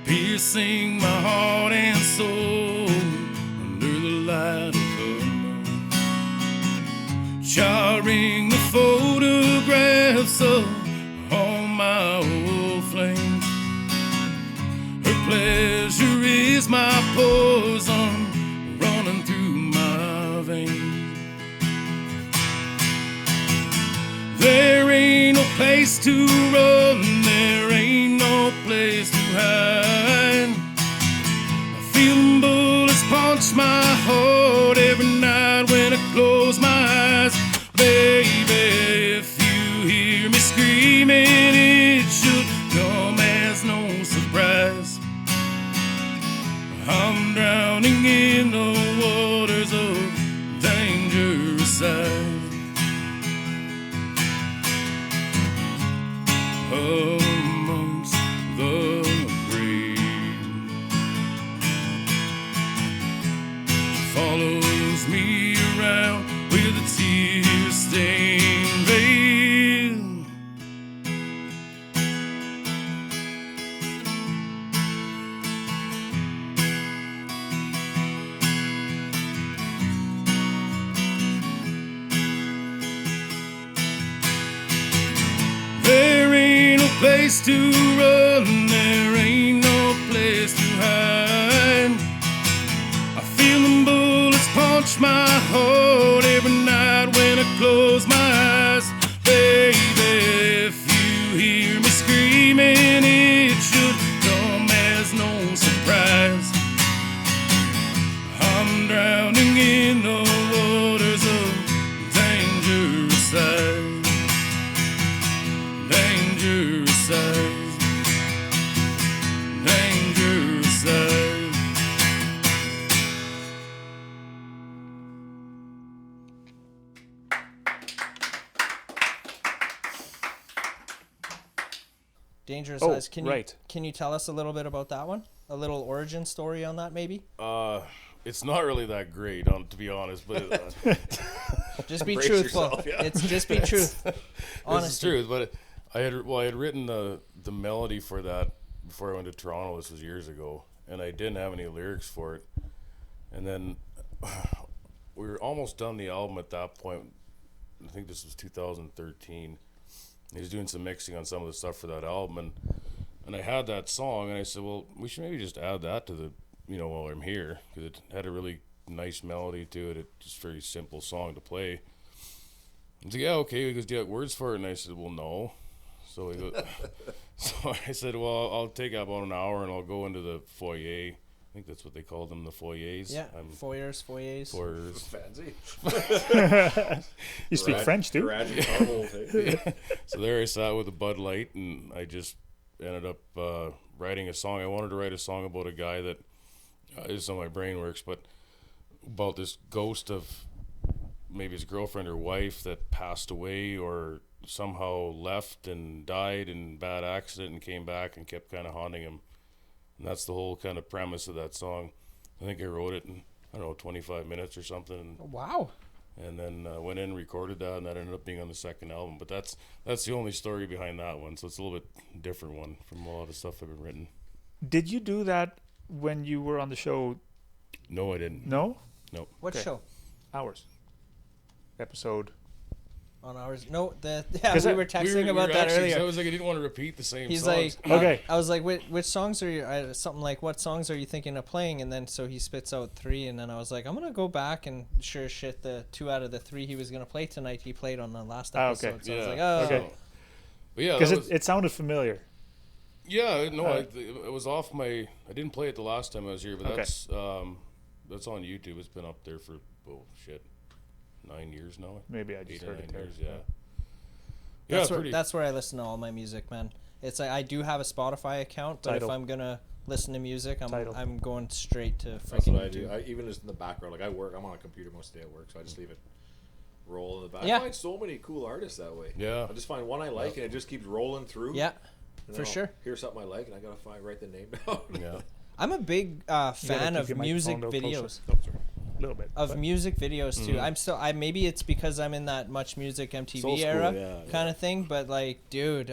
piercing my heart and soul under the light of the moon, charring the photographs of all my old flames. Her pleasure is my poison running through my veins. There ain't no place to run, there ain't no place to hide. I feel them bullets punch my heart every night when I close my eyes. Baby, if you hear me screaming, it should come as no surprise. I'm drowning in the waters of dangerous side. Amongst the brave, she follows me around with a tear-stained veil. There ain't no place to run, there ain't no place to hide. I feel them bullets punch my heart every night when I close my eyes. Baby, if you hear me screaming, it should come as no surprise. I'm drowning in the waters of dangerous side. Dangerous side, dangerous side. Dangerous Oh, Eyes. right. Can you tell us a little bit about that one? A little origin story on that, maybe? It's not really that great, to be honest, but Just be Brace truthful. yourself, yeah. It's just be truth. This is Honestly. truth. But I had written the melody for that before I went to Toronto. This was years ago, and I didn't have any lyrics for it. And then we were almost done the album at that point. I think this was 2013. He was doing some mixing on some of the stuff for that album, and I had that song, and I said, well, we should maybe just add that to the, while I'm here, because it had a really nice melody to it. It's just a very simple song to play. He's like, yeah, okay. He goes, do you have words for it? And I said, well, no. So he goes, so I said, well, I'll take about an hour and I'll go into the foyer. I think that's what they call them, the foyers. Yeah, foyers. Foyers. Fancy. You speak French too? So there I sat with a Bud Light, and I just ended up writing a song. I wanted to write a song about a guy that is how my brain works, but about this ghost of maybe his girlfriend or wife that passed away or somehow left and died in bad accident and came back and kept kind of haunting him. And that's the whole kind of premise of that song. I think I wrote it in, 25 minutes or something. Wow. And then went in and recorded that, and that ended up being on the second album. But that's the only story behind that one, so it's a little bit different one from a lot of stuff I've been written. Did you do that when you were on the show? No, I didn't. No? Nope. What Okay. show? Ours. Episode. on ours. No, we were texting about that actually, earlier. I was like, I didn't want to repeat the same He's songs. like, Okay. I was like, which songs are you? Something like, what songs are you thinking of playing? And then so he spits out 3, and then I was like, I'm gonna go back and sure as shit, the 2 out of the 3 he was gonna play tonight, he played on the last episode. okay. So I was Yeah. like, oh, Okay. But yeah, Because it sounded familiar. yeah, no, it was off my. I didn't play it the last time I was here, but Okay. that's on YouTube. It's been up there for 9 years now. Maybe I just 8 or heard 9 it there. years, yeah. that's where I listen to all my music, man. It's like I do have a Spotify account, but Tidal. if I'm gonna listen to music, Tidal. I'm going straight to That's freaking what I do. YouTube. Even just in the background, like I work, I'm on a computer most of the day at work, so I just leave it roll in the back. Yeah. I find so many cool artists that way. Yeah. I just find one I like, and it just keeps rolling through. Yeah, And for then I'll sure. Hear something I like, and I gotta write the name down. Yeah. I'm a big fan keep of your music microphone a little videos. closer. Oh, sorry. A little bit. Of but- music videos too. Maybe it's because I'm in that Much Music MTV Soul School, era yeah. kind of thing, but like, dude,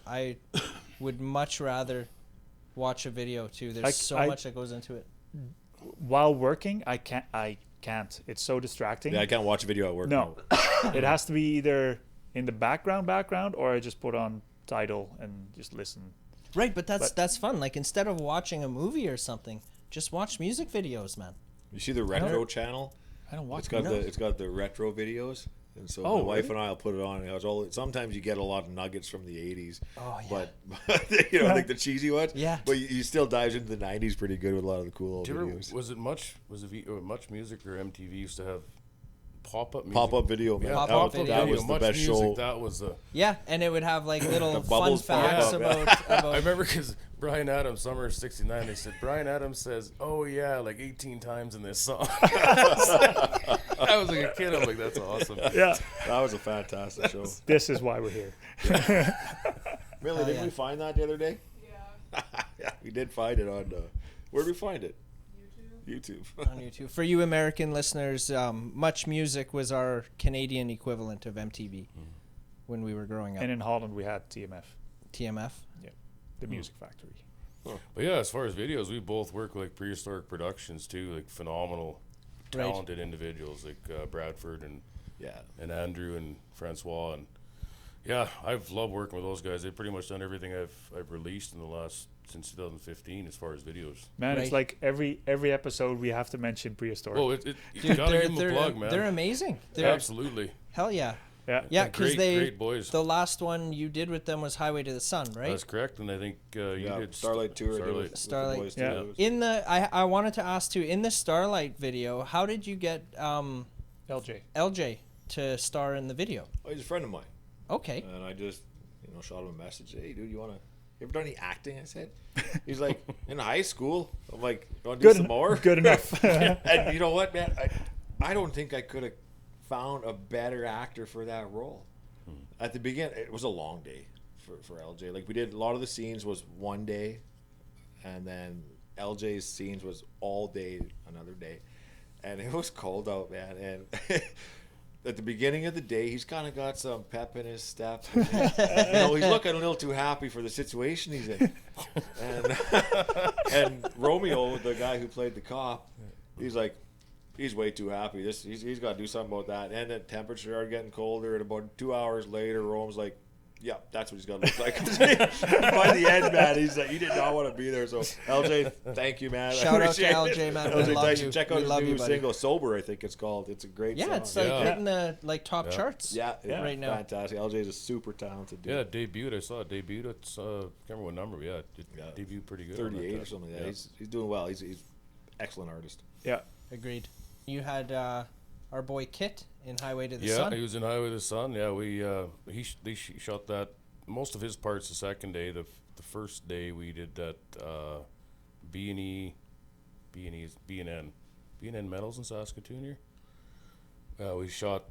I would much rather watch a video too. There's so much that goes into it. While working, I can't. It's so distracting. Yeah, I can't watch a video at work. No. It has to be either in the background, or I just put on Tidal and just listen. Right, but that's fun. Like instead of watching a movie or something, just watch music videos, man. You see the retro channel? I don't watch It's got the retro videos, and so Oh, my wife really? and I'll put it on. And it's all. Sometimes you get a lot of nuggets from the '80s, Oh, yeah. but you know, like the cheesy ones. Yeah. But you still dives into the '90s pretty good with a lot of the cool old Do you ever, videos. was it Much Music or MTV used to have pop-up music? Pop-up video, man. Yeah, Pop-up pop-up video. That was the Much best music, show. That was the. Yeah, and it would have like little fun bubbles pop facts up, about I remember because Brian Adams, summer of '69, they said Brian Adams says, "Oh yeah," like 18 times in this song. I was like a kid. I'm like, that's awesome. Yeah. That was a fantastic show. This is why we're here. Millie, didn't yeah. we find that the other day? Yeah, Yeah, we did find it on. Where did we find it? YouTube. YouTube. on YouTube. For you American listeners, Much Music was our Canadian equivalent of MTV when we were growing up. And in Holland, we had TMF, TMF. the Music Factory. But yeah, as far as videos, we both work with like Prehistoric Productions too, like phenomenal, Right. talented individuals like Bradford Yeah. and Andrew and Francois, and yeah, I've loved working with those guys. They've pretty much done everything I've released in the last since 2015 as far as videos. Man, Right. it's like every episode we have to mention Prehistoric. Oh, you Dude, gotta give them a plug, man. They're amazing. They're Absolutely. hell yeah. yeah. Yeah, because great boys. the last one you did with them was Highway to the Sun, right? That's correct, and I think you Yeah, did Starlight Tour. I did Starlight. with the Starlight. boys, too. Yeah. It was- In the I wanted to ask too, in the Starlight video, how did you get LJ. LJ to star in the video? Oh, he's a friend of mine. Okay. And I just, shot him a message. Hey, dude, you ever done any acting? I said. He's like, in high school. I'm like, you want to do some more? Good enough. And you know what, man? I don't think I could have found a better actor for that role. At the beginning, it was a long day for LJ. Like, we did, a lot of the scenes was one day, and then LJ's scenes was all day, another day. And it was cold out, man. And at the beginning of the day, he's kind of got some pep in his step. He's looking a little too happy for the situation he's in. And Romeo, the guy who played the cop, he's like, he's way too happy. He's got to do something about that. And the temperature started getting colder. And about 2 hours later, Rome's like, yeah, that's what he's got to look like. By the end, man, he's like, he did not want to be there. So, LJ, thank you, man. Shout out to appreciate LJ, it. man. We LJ love Tyson, you. check We out his love new you, buddy. single, Sober, I think it's called. It's a great song. Yeah, it's like Yeah. hitting the top Yeah. charts. Yeah, right now. fantastic. LJ is a super talented dude. Yeah, it debuted. I saw it debuted. It's can't remember what number. But yeah, it Yeah. debuted pretty good. on 38 that or something. Yeah, Yeah. he's doing well. He's excellent artist. Yeah. Agreed. You had our boy Kit in Highway to the Yeah, Sun. he was in Highway to the Sun. Yeah, they shot that most of his parts the second day. The first day we did that B&N Metals in Saskatoon here. We shot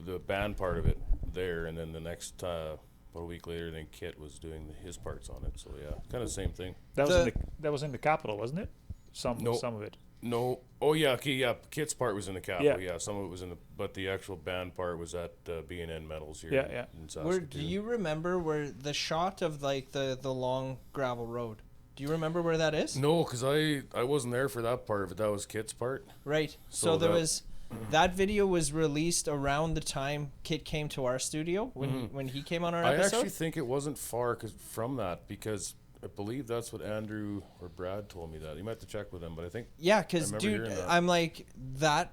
the band part of it there, and then the next about a week later, then Kit was doing his parts on it. So yeah, kind of the same thing. That was in the capital, wasn't it? Some of it. No. Oh yeah. Okay. Yeah. Kit's part was in the capital. Yeah. Yeah. Some of it was but the actual band part was at B&N Metals here. Yeah, In Saskatoon. Do you remember where the shot of like the long gravel road? Do you remember where that is? No, because I wasn't there for that part of it. That was Kit's part. Right. So So there that- was that video was released around the time Kit came to our studio when he came on our episode. I actually think it wasn't far from that, because I believe that's what Andrew or Brad told me that. You might have to check with them, but I think because dude, I'm like that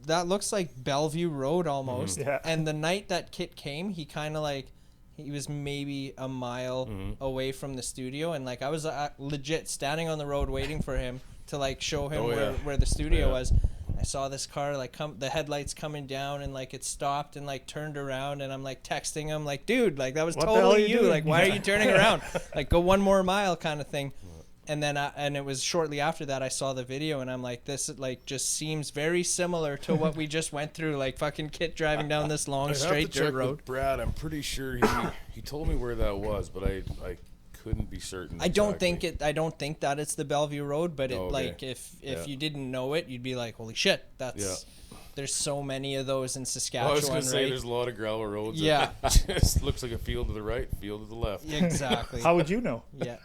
looks like Bellevue Road almost. Yeah. And the night that Kit came, he kind of like he was maybe a mile away from the studio, and like I was legit standing on the road waiting for him to like show him where the studio was. I saw this car like the headlights coming down, and like it stopped and like turned around, and I'm like texting him like, dude, like that was What the hell are totally you you. doing? Like, why are you turning around? Like, go one more mile kind of thing. And then and it was shortly after that I saw the video, and I'm like, this like just seems very similar to what we just went through, like fucking Kit driving down this long straight dirt road. With Brad, I'm pretty sure he told me where that was, but I couldn't be certain. I don't think that it's the Bellevue Road, but it like if Yeah. you didn't know it, you'd be like, holy shit, that's there's so many of those in Saskatchewan. I was gonna say right? there's a lot of gravel roads. Yeah. That just looks like a field to the right, field to the left. Exactly. How would you know? Yeah.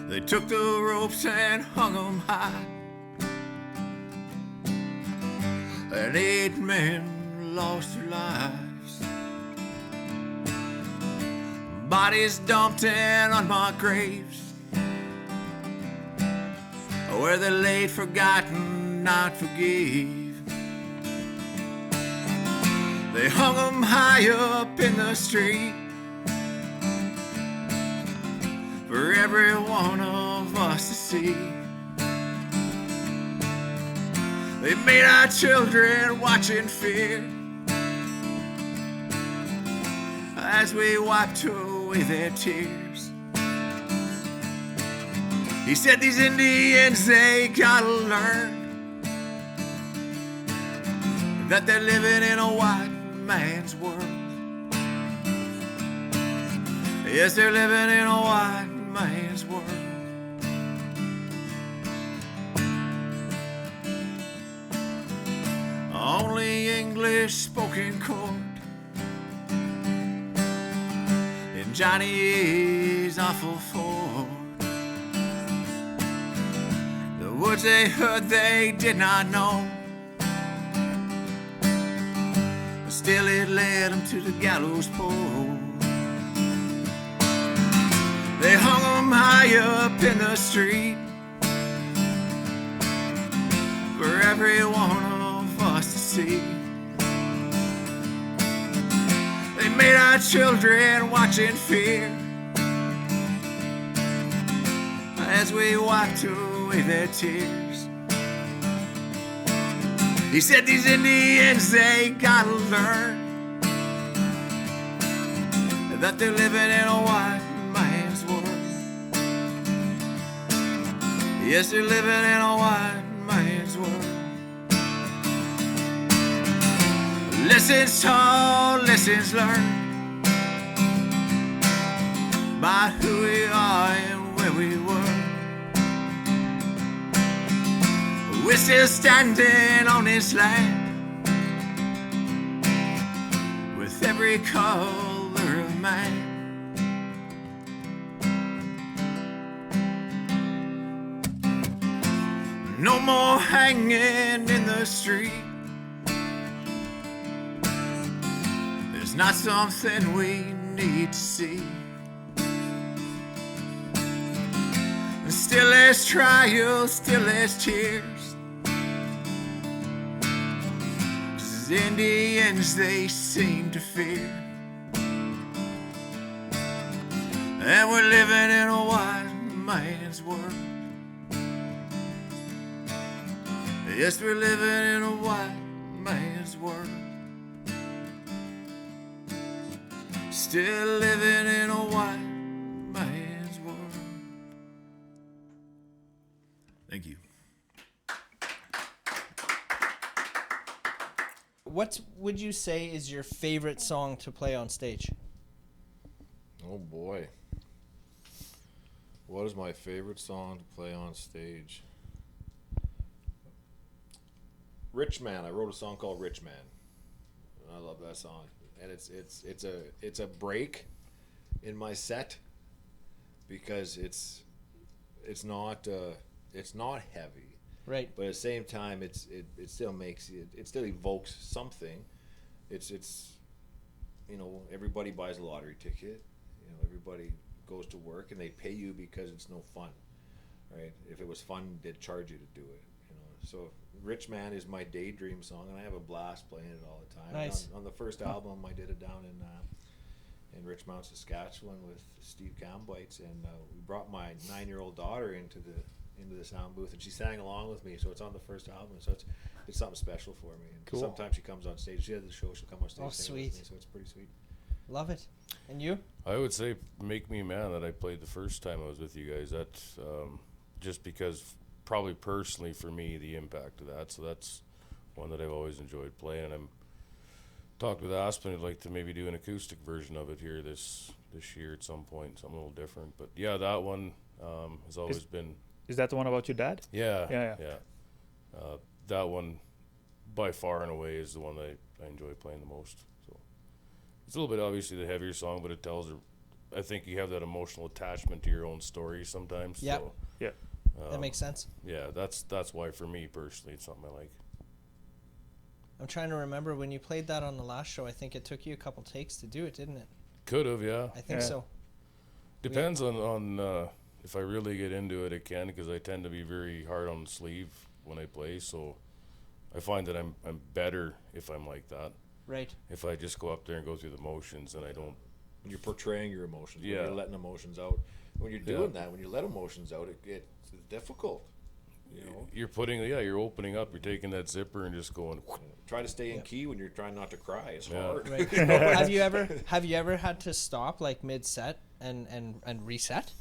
They took the ropes and hung 'em high, and 8 men lost their lives. Bodies dumped in unmarked graves, where they laid forgotten, not forgave. They hung 'em high up in the street, for every one of us to see. They made our children watch in fear, as we wiped away their tears. He said these Indians, they gotta learn that they're living in a white man's world. Yes, they're living in a white man's world. Only English spoken court in Johnny's awful fort. The words they heard they did not know, but still it led them to the gallows pole. They hung 'em high up in the street, for every one of us to see. They made our children watch in fear, as we wiped away their tears. He said these Indians, they gotta learn that they're living in a white man's world. Yes, they're living in a white man's world. Lessons taught, lessons learned, by who we are and where we were. We're still standing on this land, with every color of man. No more hanging in the street. It's not something we need to see. Still less trials, still less tears. 'Cause Indians, they seem to fear. And we're living in a white man's world. Yes, we're living in a white man's world. Still living in a white man's world. Thank you. What would you say is your favorite song to play on stage? Oh boy. What is my favorite song to play on stage? Rich Man. I wrote a song called Rich Man. I love that song. And it's a break in my set because it's not heavy, Right. but at the same time it still makes it still evokes something. It's everybody buys a lottery ticket. Everybody goes to work and they pay you because it's no fun, right? If it was fun, they'd charge you to do it. So Rich Man is my daydream song, and I have a blast playing it all the time. Nice. On the first album, I did it down in Richmond, Saskatchewan, with Steve Cambites, and we brought my 9-year-old daughter into the sound booth, and she sang along with me. So it's on the first album, so it's something special for me. And Cool. Sometimes she comes on stage. She has the show. She'll come on stage. Oh, sing sweet. with me, so it's pretty sweet. Love it. And you? I would say "Make Me Man" that I played the first time I was with you guys. That's just because, probably personally for me, the impact of that. So that's one that I've always enjoyed playing. And I'm talked with Aspen. I'd like to maybe do an acoustic version of it here this year at some point, something a little different. But yeah, that one has always been. Is that the one about your dad? Yeah. That one, by far and away, is the one that I enjoy playing the most. So it's a little bit obviously the heavier song, but it tells. I think you have that emotional attachment to your own story sometimes. Yep. So, Yeah. That makes sense. yeah, that's why for me personally, it's something I like. I'm trying to remember when you played that on the last show. I think it took you a couple takes to do it, didn't it? Could have, yeah. I think Yeah. so. Depends on if I really get into it, it can, because I tend to be very hard on the sleeve when I play. So I find that I'm better if I'm like that. Right. If I just go up there and go through the motions, and I don't. When you're portraying your emotions, when Yeah. you're letting emotions out. When you're Yeah. doing that, when you let emotions out, it's difficult. You're opening up. You're taking that zipper and just going. Try to stay in key when you're trying not to cry. It's Yeah. hard. Right. have you ever had to stop like mid set and reset?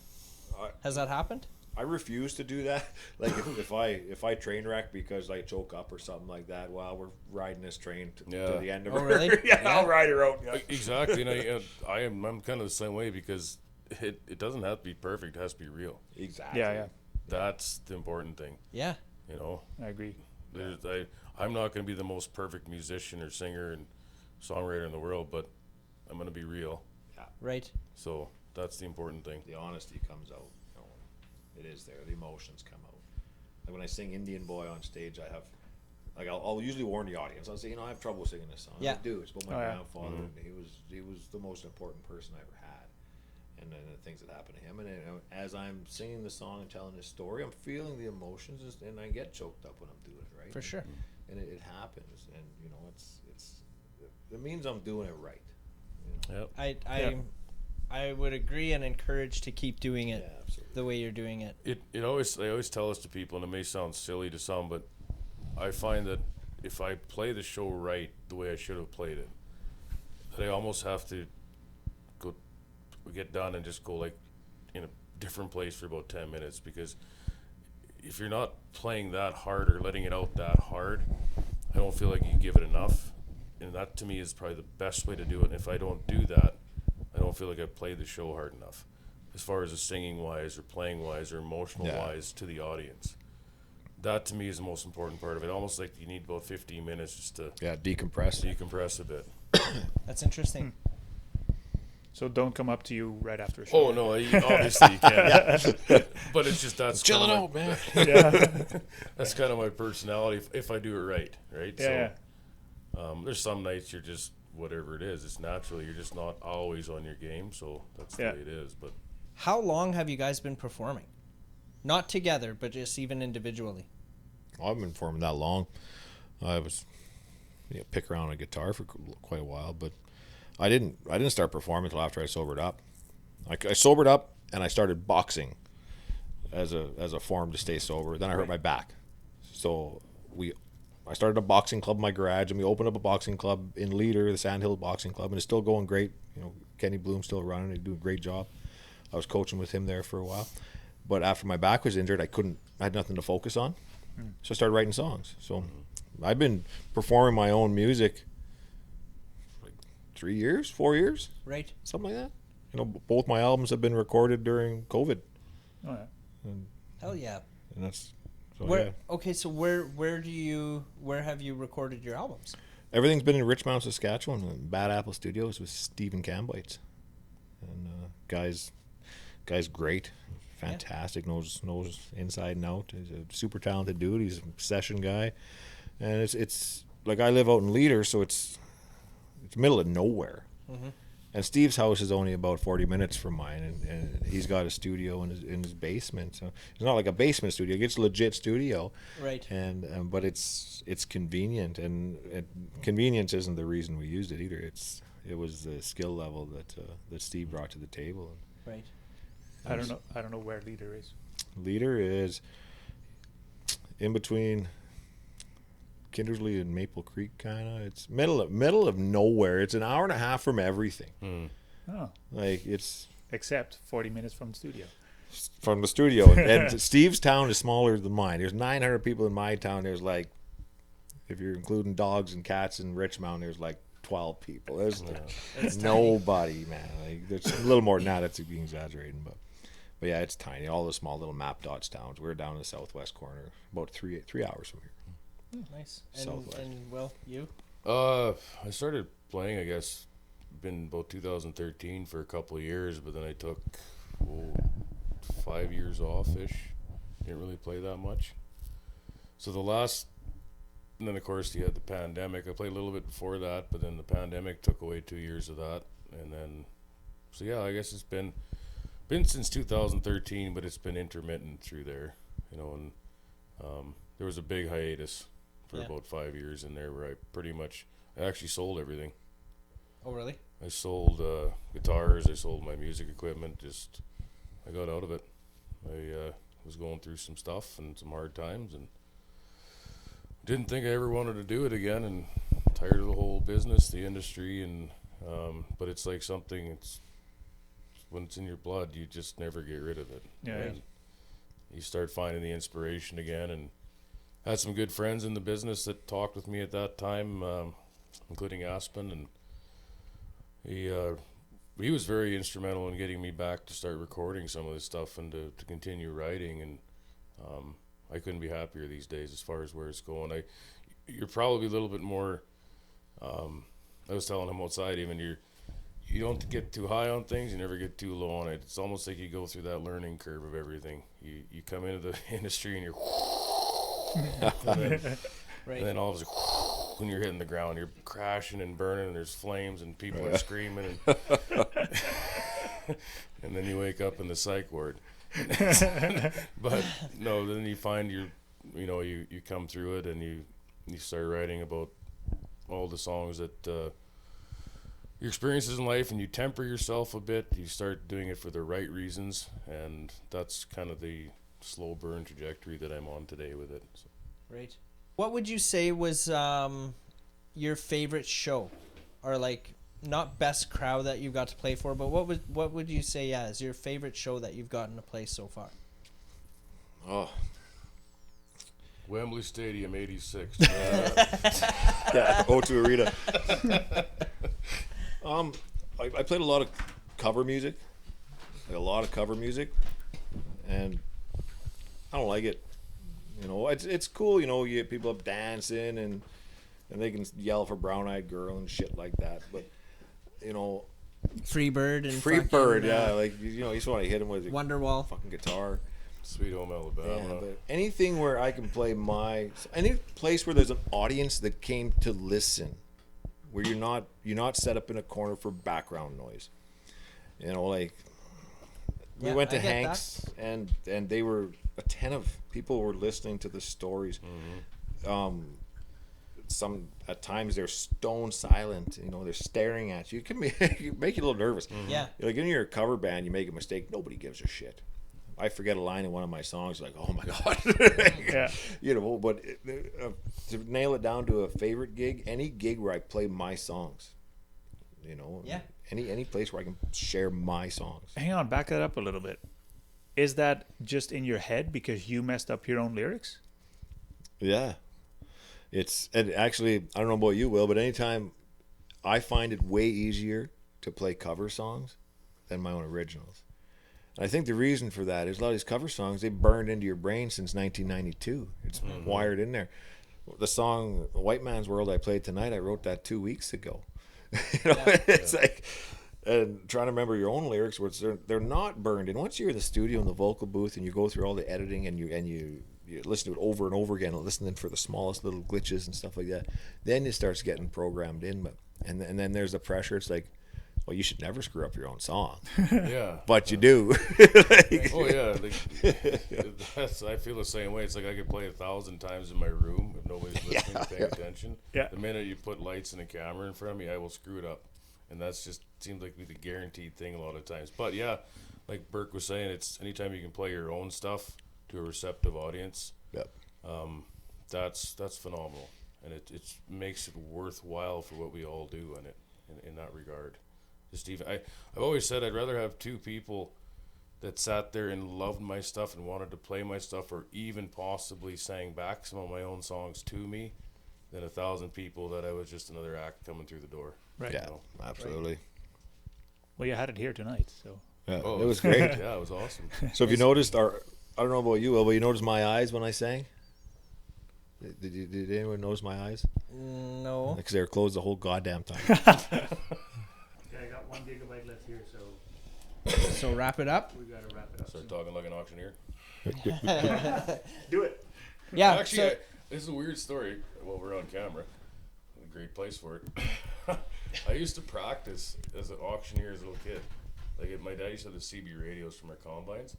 Has that happened? I refuse to do that. Like if I train wreck because I choke up or something like that while we're riding this train to the end of Oh, it. really? I'll ride her out. Yeah. Exactly, and I'm kind of the same way, because it doesn't have to be perfect. It has to be real. Exactly. Yeah. That's the important thing. Yeah. I agree. I'm not going to be the most perfect musician or singer and songwriter in the world, but I'm going to be real. Right. So that's the important thing. The honesty comes out. It is there. The emotions come out. Like when I sing Indian Boy on stage, I have, like I'll usually warn the audience. I'll say, I have trouble singing this song. Yeah. I do. It's about my Oh, yeah. grandfather. And he was the most important person I ever had. And then the things that happened to him. And as I'm singing the song and telling his story, I'm feeling the emotions, and I get choked up when I'm doing it, right? For sure. And it happens. And, it means I'm doing it right. Yep. I would agree and encourage to keep doing it Yeah, absolutely. the way you're doing it. They always tell us to people, and it may sound silly to some, but I find that if I play the show right the way I should have played it, that I almost have to get done and just go like in a different place for about 10 minutes, because if you're not playing that hard or letting it out that hard, I don't feel like you give it enough, and that to me is probably the best way to do it. And if I don't do that, I don't feel like I've played the show hard enough, as far as the singing wise or playing wise or emotional wise to the audience. That to me is the most important part of it. Almost like you need about 15 minutes just to decompress a bit. That's interesting. So don't come up to you right after a show. Oh no, obviously you can't. But it's just that's Chill it kinda out, man. that's kind of my personality if I do it right. Yeah. So there's some nights you're just whatever it is. It's natural. You're just not always on your game. So that's the way it is. But How long have you guys been performing? Not together, but just even individually. I've been performing that long. I was pick around a guitar for quite a while, but I didn't start performing until after I sobered up. I sobered up and I started boxing as a form to stay sober. Then I hurt my back, so I started a boxing club in my garage, and we opened up a boxing club in Leader, the Sandhill Boxing Club, and it's still going great. Kenny Bloom's still running; he's doing a great job. I was coaching with him there for a while, but after my back was injured, I had nothing to focus on, so I started writing songs. So I've been performing my own music for like 3 years, 4 years, Right. something like that. Both my albums have been recorded during COVID, Oh, yeah. Hell yeah. and that's so Where? yeah. Okay, so where have you recorded your albums? Everything's been in Richmond, Saskatchewan, and Bad Apple Studios with Stephen Cambites, and guy's great, fantastic, knows inside and out. He's a super talented dude. He's a session guy, and it's like I live out in Leader, so it's middle of nowhere. Mm-hmm. And Steve's house is only about 40 minutes from mine, and he's got a studio in his basement. So it's not like a basement studio; it's a legit studio. Right. And but it's convenient, and convenience isn't the reason we used it either. It was the skill level that Steve brought to the table. Right. I don't know where Leader is. Leader is in between Kindersley and Maple Creek, kind of. It's middle of nowhere. It's an hour and a half from everything. Oh. Like it's Except 40 minutes from the studio. From the studio. And Steve's town is smaller than mine. There's 900 people in my town. There's like, if you're including dogs and cats in Richmond, there's like 12 people. There's nobody, man. Like there's a little more than that. That's being exaggerating, but yeah, it's tiny. All the small little map dots towns. We're down in the southwest corner, about 3 hours from here. Nice. And well, you? I started playing, I guess, been about 2013 for a couple of years, but then I took 5 years off-ish. Didn't really play that much. So and then of course you had the pandemic. I played a little bit before that, but then the pandemic took away 2 years of that. And then, so yeah, I guess it's been since 2013, but it's been intermittent through there, and there was a big hiatus for about 5 years in there where I actually sold everything. Oh, really? I sold guitars, I sold my music equipment, I got out of it. I was going through some stuff and some hard times, and didn't think I ever wanted to do it again, and tired of the whole business, the industry, and but it's like something, when it's in your blood, you just never get rid of it. Yeah. And you start finding the inspiration again, and had some good friends in the business that talked with me at that time, including Aspen, and he was very instrumental in getting me back to start recording some of this stuff and to continue writing, and I couldn't be happier these days as far as where it's going. You're probably a little bit more, I was telling him outside even, you don't get too high on things, you never get too low on it. It's almost like you go through that learning curve of everything. You come into the industry and you're and then all of a sudden when you're hitting the ground, you're crashing and burning, and there's flames and people are screaming, and and then you wake up in the psych ward. But no, then you find you come through it, and you start writing about all the songs that your experiences in life, and you temper yourself a bit. You start doing it for the right reasons, and that's kind of the slow burn trajectory that I'm on today with it. So. Right. What would you say was your favorite show, or like not best crowd that you got to play for, but what would you say is your favorite show that you've gotten to play so far? Oh, Wembley Stadium '86. yeah, O2 Arena. I played a lot of cover music, and I don't like it. It's cool. You get people up dancing and they can yell for Brown Eyed Girl and shit like that. But Freebird, yeah. Like you just want to hit him with a Wonderwall, fucking guitar. Sweet Home Alabama. Yeah, but anything where I can play any place where there's an audience that came to listen, where you're not set up in a corner for background noise. Like we went to Hank's and they were attentive. People were listening to the stories. Mm-hmm. Some at times they're stone silent. They're staring at you. It can make you a little nervous. Mm-hmm. Yeah. Like in your cover band, you make a mistake. Nobody gives a shit. I forget a line in one of my songs, like, oh my god. Yeah. But to nail it down to a favorite gig, any gig where I play my songs. Yeah. Any place where I can share my songs. Hang on, back that up a little bit. Is that just in your head because you messed up your own lyrics? Yeah. And actually, I don't know about you, Will, but anytime I find it way easier to play cover songs than my own originals. And I think the reason for that is a lot of these cover songs, they burned into your brain since 1992. It's wired in there. The song White Man's World I played tonight, I wrote that 2 weeks ago. It's like, and trying to remember your own lyrics, which they're not burned. And once you're in the studio in the vocal booth and you go through all the editing and you listen to it over and over again, listening for the smallest little glitches and stuff like that, then it starts getting programmed in. But and then there's the pressure. It's like, well, you should never screw up your own song. Yeah. But you do. Oh yeah, I feel the same way. It's like I could play 1,000 times in my room if nobody's listening, paying attention. Yeah. The minute you put lights and a camera in front of me, I will screw it up, and that's just seems like the guaranteed thing a lot of times. But yeah, like Berk was saying, it's anytime you can play your own stuff to a receptive audience. Yep. That's phenomenal, and it makes it worthwhile for what we all do in that regard. Just even I've always said I'd rather have 2 people that sat there and loved my stuff and wanted to play my stuff, or even possibly sang back some of my own songs to me, than 1,000 people that I was just another act coming through the door. Right. Yeah, absolutely. Right. Well, you had it here tonight, so. Yeah, Oh, it was great. Yeah, it was awesome. So if you noticed, I don't know about you, Will, but you noticed my eyes when I sang? Did anyone notice my eyes? No. Because they were closed the whole goddamn time. I got 1 gigabyte left here, so So wrap it up. we gotta wrap it up. Start talking like an auctioneer. Do it. Yeah. Actually, this is a weird story. While we're on camera, a great place for it. I used to practice as an auctioneer as a little kid. Like my dad used to have the CB radios from our combines,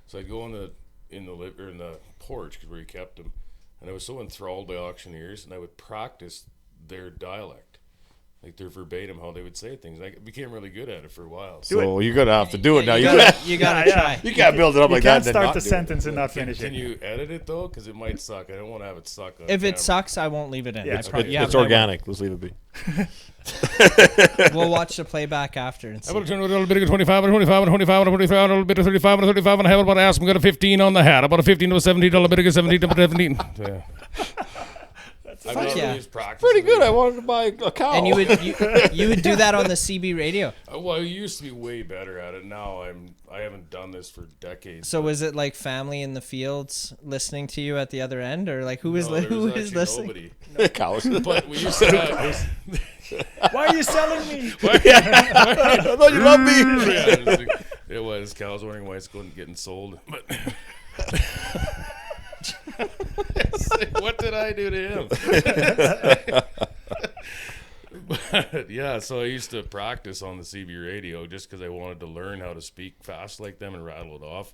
so I'd go in the porch, because where he kept them, and I was so enthralled by auctioneers, and I would practice their dialect, like their verbatim, how they would say things. I became really good at it for a while. So you're gonna have to do it now. You gotta try. You can't build it up You like can't that. start the sentence and not Can finish it. you edit it though? Because it might suck. I don't want to have it suck. On If camera. it sucks, I won't leave it in. Yeah, It's organic. Let's leave it be. We'll watch the playback after and see. I'm going to turn a little bit of 25 and 25 and 25 and 25, a little bit of 35 and 35, and I have about to ask him, got a 15 on the hat. About a 15 to a $17 bit of 17 to 17. Yeah. Fuck yeah. Pretty good. I wanted to buy a cow. And you would do that on the CB radio. Well, I used to be way better at it. Now I haven't done this for decades. So was it like family in the fields listening to you at the other end, or like who was No, there was is actually listening? nobody. cows. But we used to have. Why are you selling me? I thought you loved me. Yeah, it was cows wondering why it's getting sold. But it's like, what did I do to him? But yeah, so I used to practice on the CB radio just because I wanted to learn how to speak fast like them and rattle it off.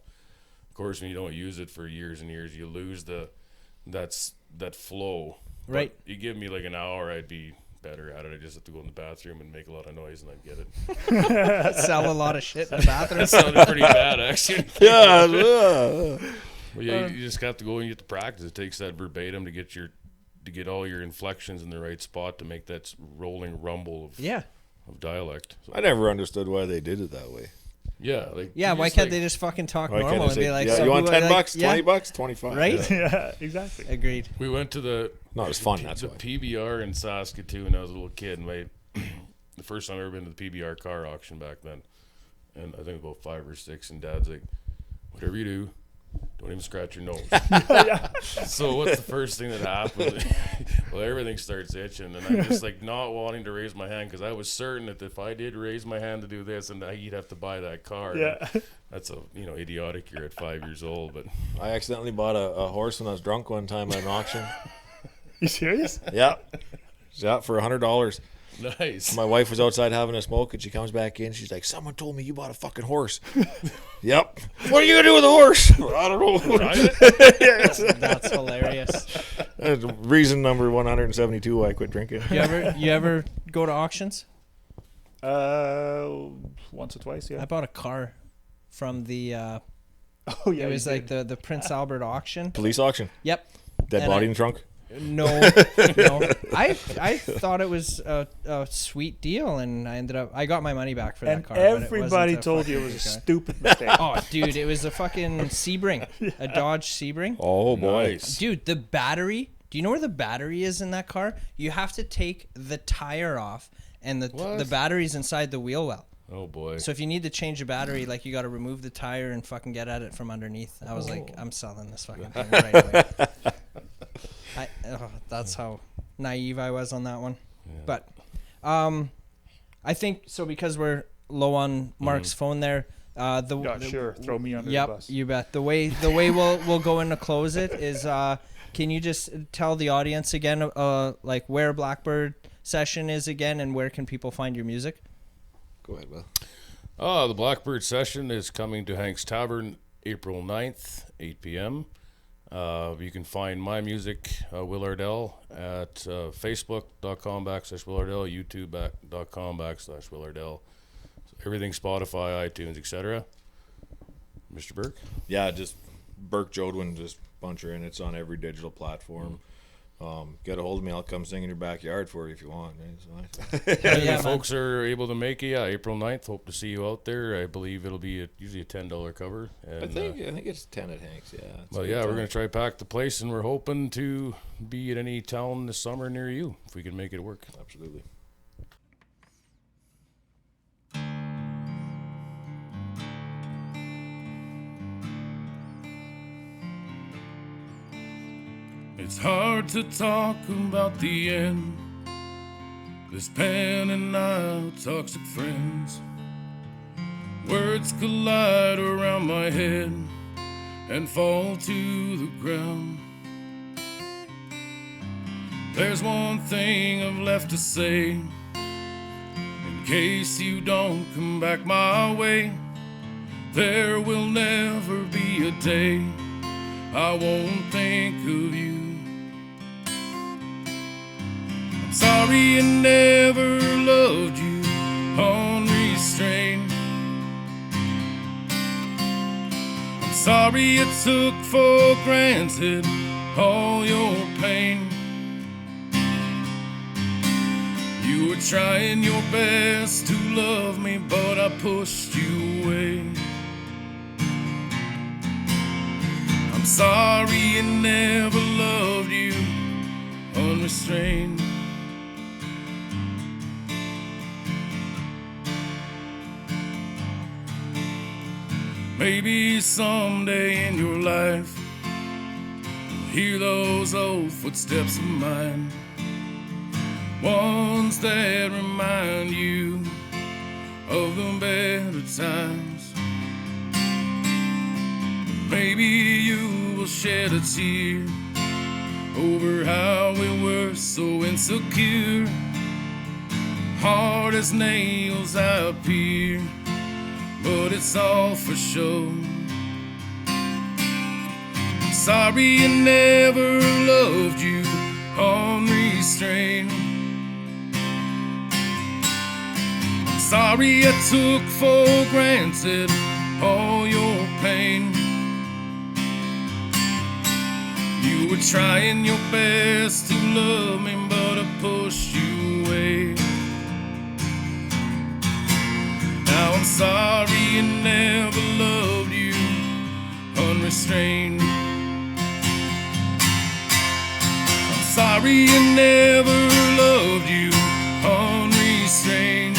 Of course, when you don't use it for years and years, you lose that flow. Right. But you give me like an hour, I'd be better at it. I just have to go in the bathroom and make a lot of noise, and I'd get it. Sell a lot of shit in the bathroom. That sounded pretty bad, actually. Yeah. Well, yeah, you just have to go and you have to practice. It takes that verbatim to get all your inflections in the right spot to make that rolling rumble of dialect. So, I never understood why they did it that way. yeah, like Yeah, you why just, can't like, they just fucking talk Why can't normal they and be say, like, yeah, so you want who- 10 like, bucks, yeah, 20 bucks, 25. right? Yeah, exactly. Agreed. We went to the No, it's fun. That's the why. PBR in Saskatoon when I was a little kid, and the first time I ever been to the PBR car auction back then, and I think about 5 or 6, and Dad's like, whatever you do, don't even scratch your nose. So what's the first thing that happens? Well, everything starts itching, and I'm just like not wanting to raise my hand because I was certain that if I did raise my hand to do this, and he'd have to buy that car. Yeah. That's idiotic. You're at 5 years old, but I accidentally bought a horse when I was drunk one time at an auction. You serious? Yeah. Yeah, for $100. nice. My wife was outside having a smoke, and she comes back in. She's like, "Someone told me you bought a fucking horse." Yep. What are you gonna do with a horse? I don't know. That's hilarious. That's reason number 172 why I quit drinking. You ever go to auctions? Once or twice, I yeah. bought a car from the. Oh yeah. It was you like did. the Prince Albert auction. Police auction. Yep. Dead And body in the trunk. No. I thought it was a sweet deal, and I got my money back for that And car. but it wasn't everybody a told you it fucking was a car. stupid mistake. Oh, dude, it was a fucking Sebring, a Dodge Sebring. Oh boy. Nice. Dude, the battery. Do you know where the battery is in that car? You have to take the tire off, and What? the battery's inside the wheel well. Oh boy. So if you need to change a battery, like you got to remove the tire and fucking get at it from underneath. I was like, I'm selling this fucking thing right away. That's how naive I was on that one. Yeah. But I think so because we're low on Mark's phone there. Sure. Throw me under the Yep, bus. you bet. The way we'll go in to close it is, can you just tell the audience again, like where Blackbird Session is again, and where can people find your music? Go ahead, Will. The Blackbird Session is coming to Hank's Tavern April 9th, 8 p.m. You can find my music, Will Ardell, at facebook.com/Will Ardell, youtube.com/Will Ardell. Everything Spotify, iTunes, etc. Mr. Berk? Yeah, just Berk Jodoin, just punch her in. It's on every digital platform. Get a hold of me. I'll come sing in your backyard for you if you want. If folks are able to make it, April 9th, hope to see you out there. I believe it'll be usually a $10 cover. And, I think it's 10 at Hank's, yeah. Well, yeah, we're going to try to pack the place, and we're hoping to be at any town this summer near you, if we can make it work. Absolutely. It's hard to talk about the end. This pen and I, toxic friends. Words collide around my head and fall to the ground. There's one thing I've left to say, in case you don't come back my way. There will never be a day I won't think of you. I'm sorry I never loved you unrestrained. I'm sorry I took for granted all your pain. You were trying your best to love me, but I pushed you away. I'm sorry I never loved you unrestrained. Maybe someday in your life you'll hear those old footsteps of mine, ones that remind you of the better times. Maybe you will shed a tear over how we were so insecure, hard as nails out here, but it's all for show. I'm sorry I never loved you unrestrained. I'm sorry I took for granted all your pain. You were trying your best to love me, but I pushed you away. Now I'm sorry I never loved you unrestrained. I'm sorry I never loved you unrestrained.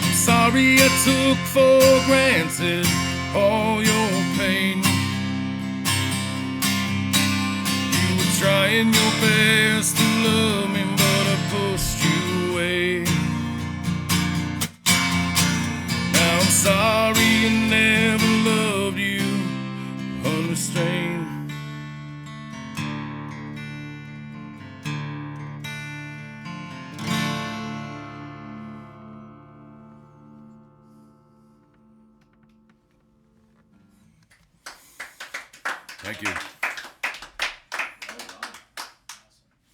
I'm sorry I took for granted all your pain. You were trying your best to love me, but I pushed you away. Now I'm sorry I never loved you unrestrained. Thank you.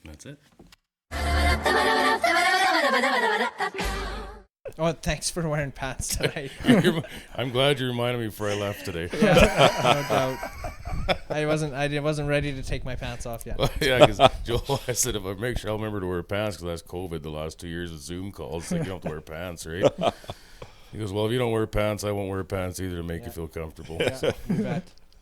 That's it. Oh, thanks for wearing pants tonight. I'm glad you reminded me before I left today. No doubt. I wasn't ready to take my pants off yet. Yeah, because Joel, I said, if I make sure I'll remember to wear pants, because that's COVID the last 2 years with Zoom calls. Like, you don't have to wear pants, right? He goes, well, if you don't wear pants, I won't wear pants either to make you feel comfortable. Yeah, you bet.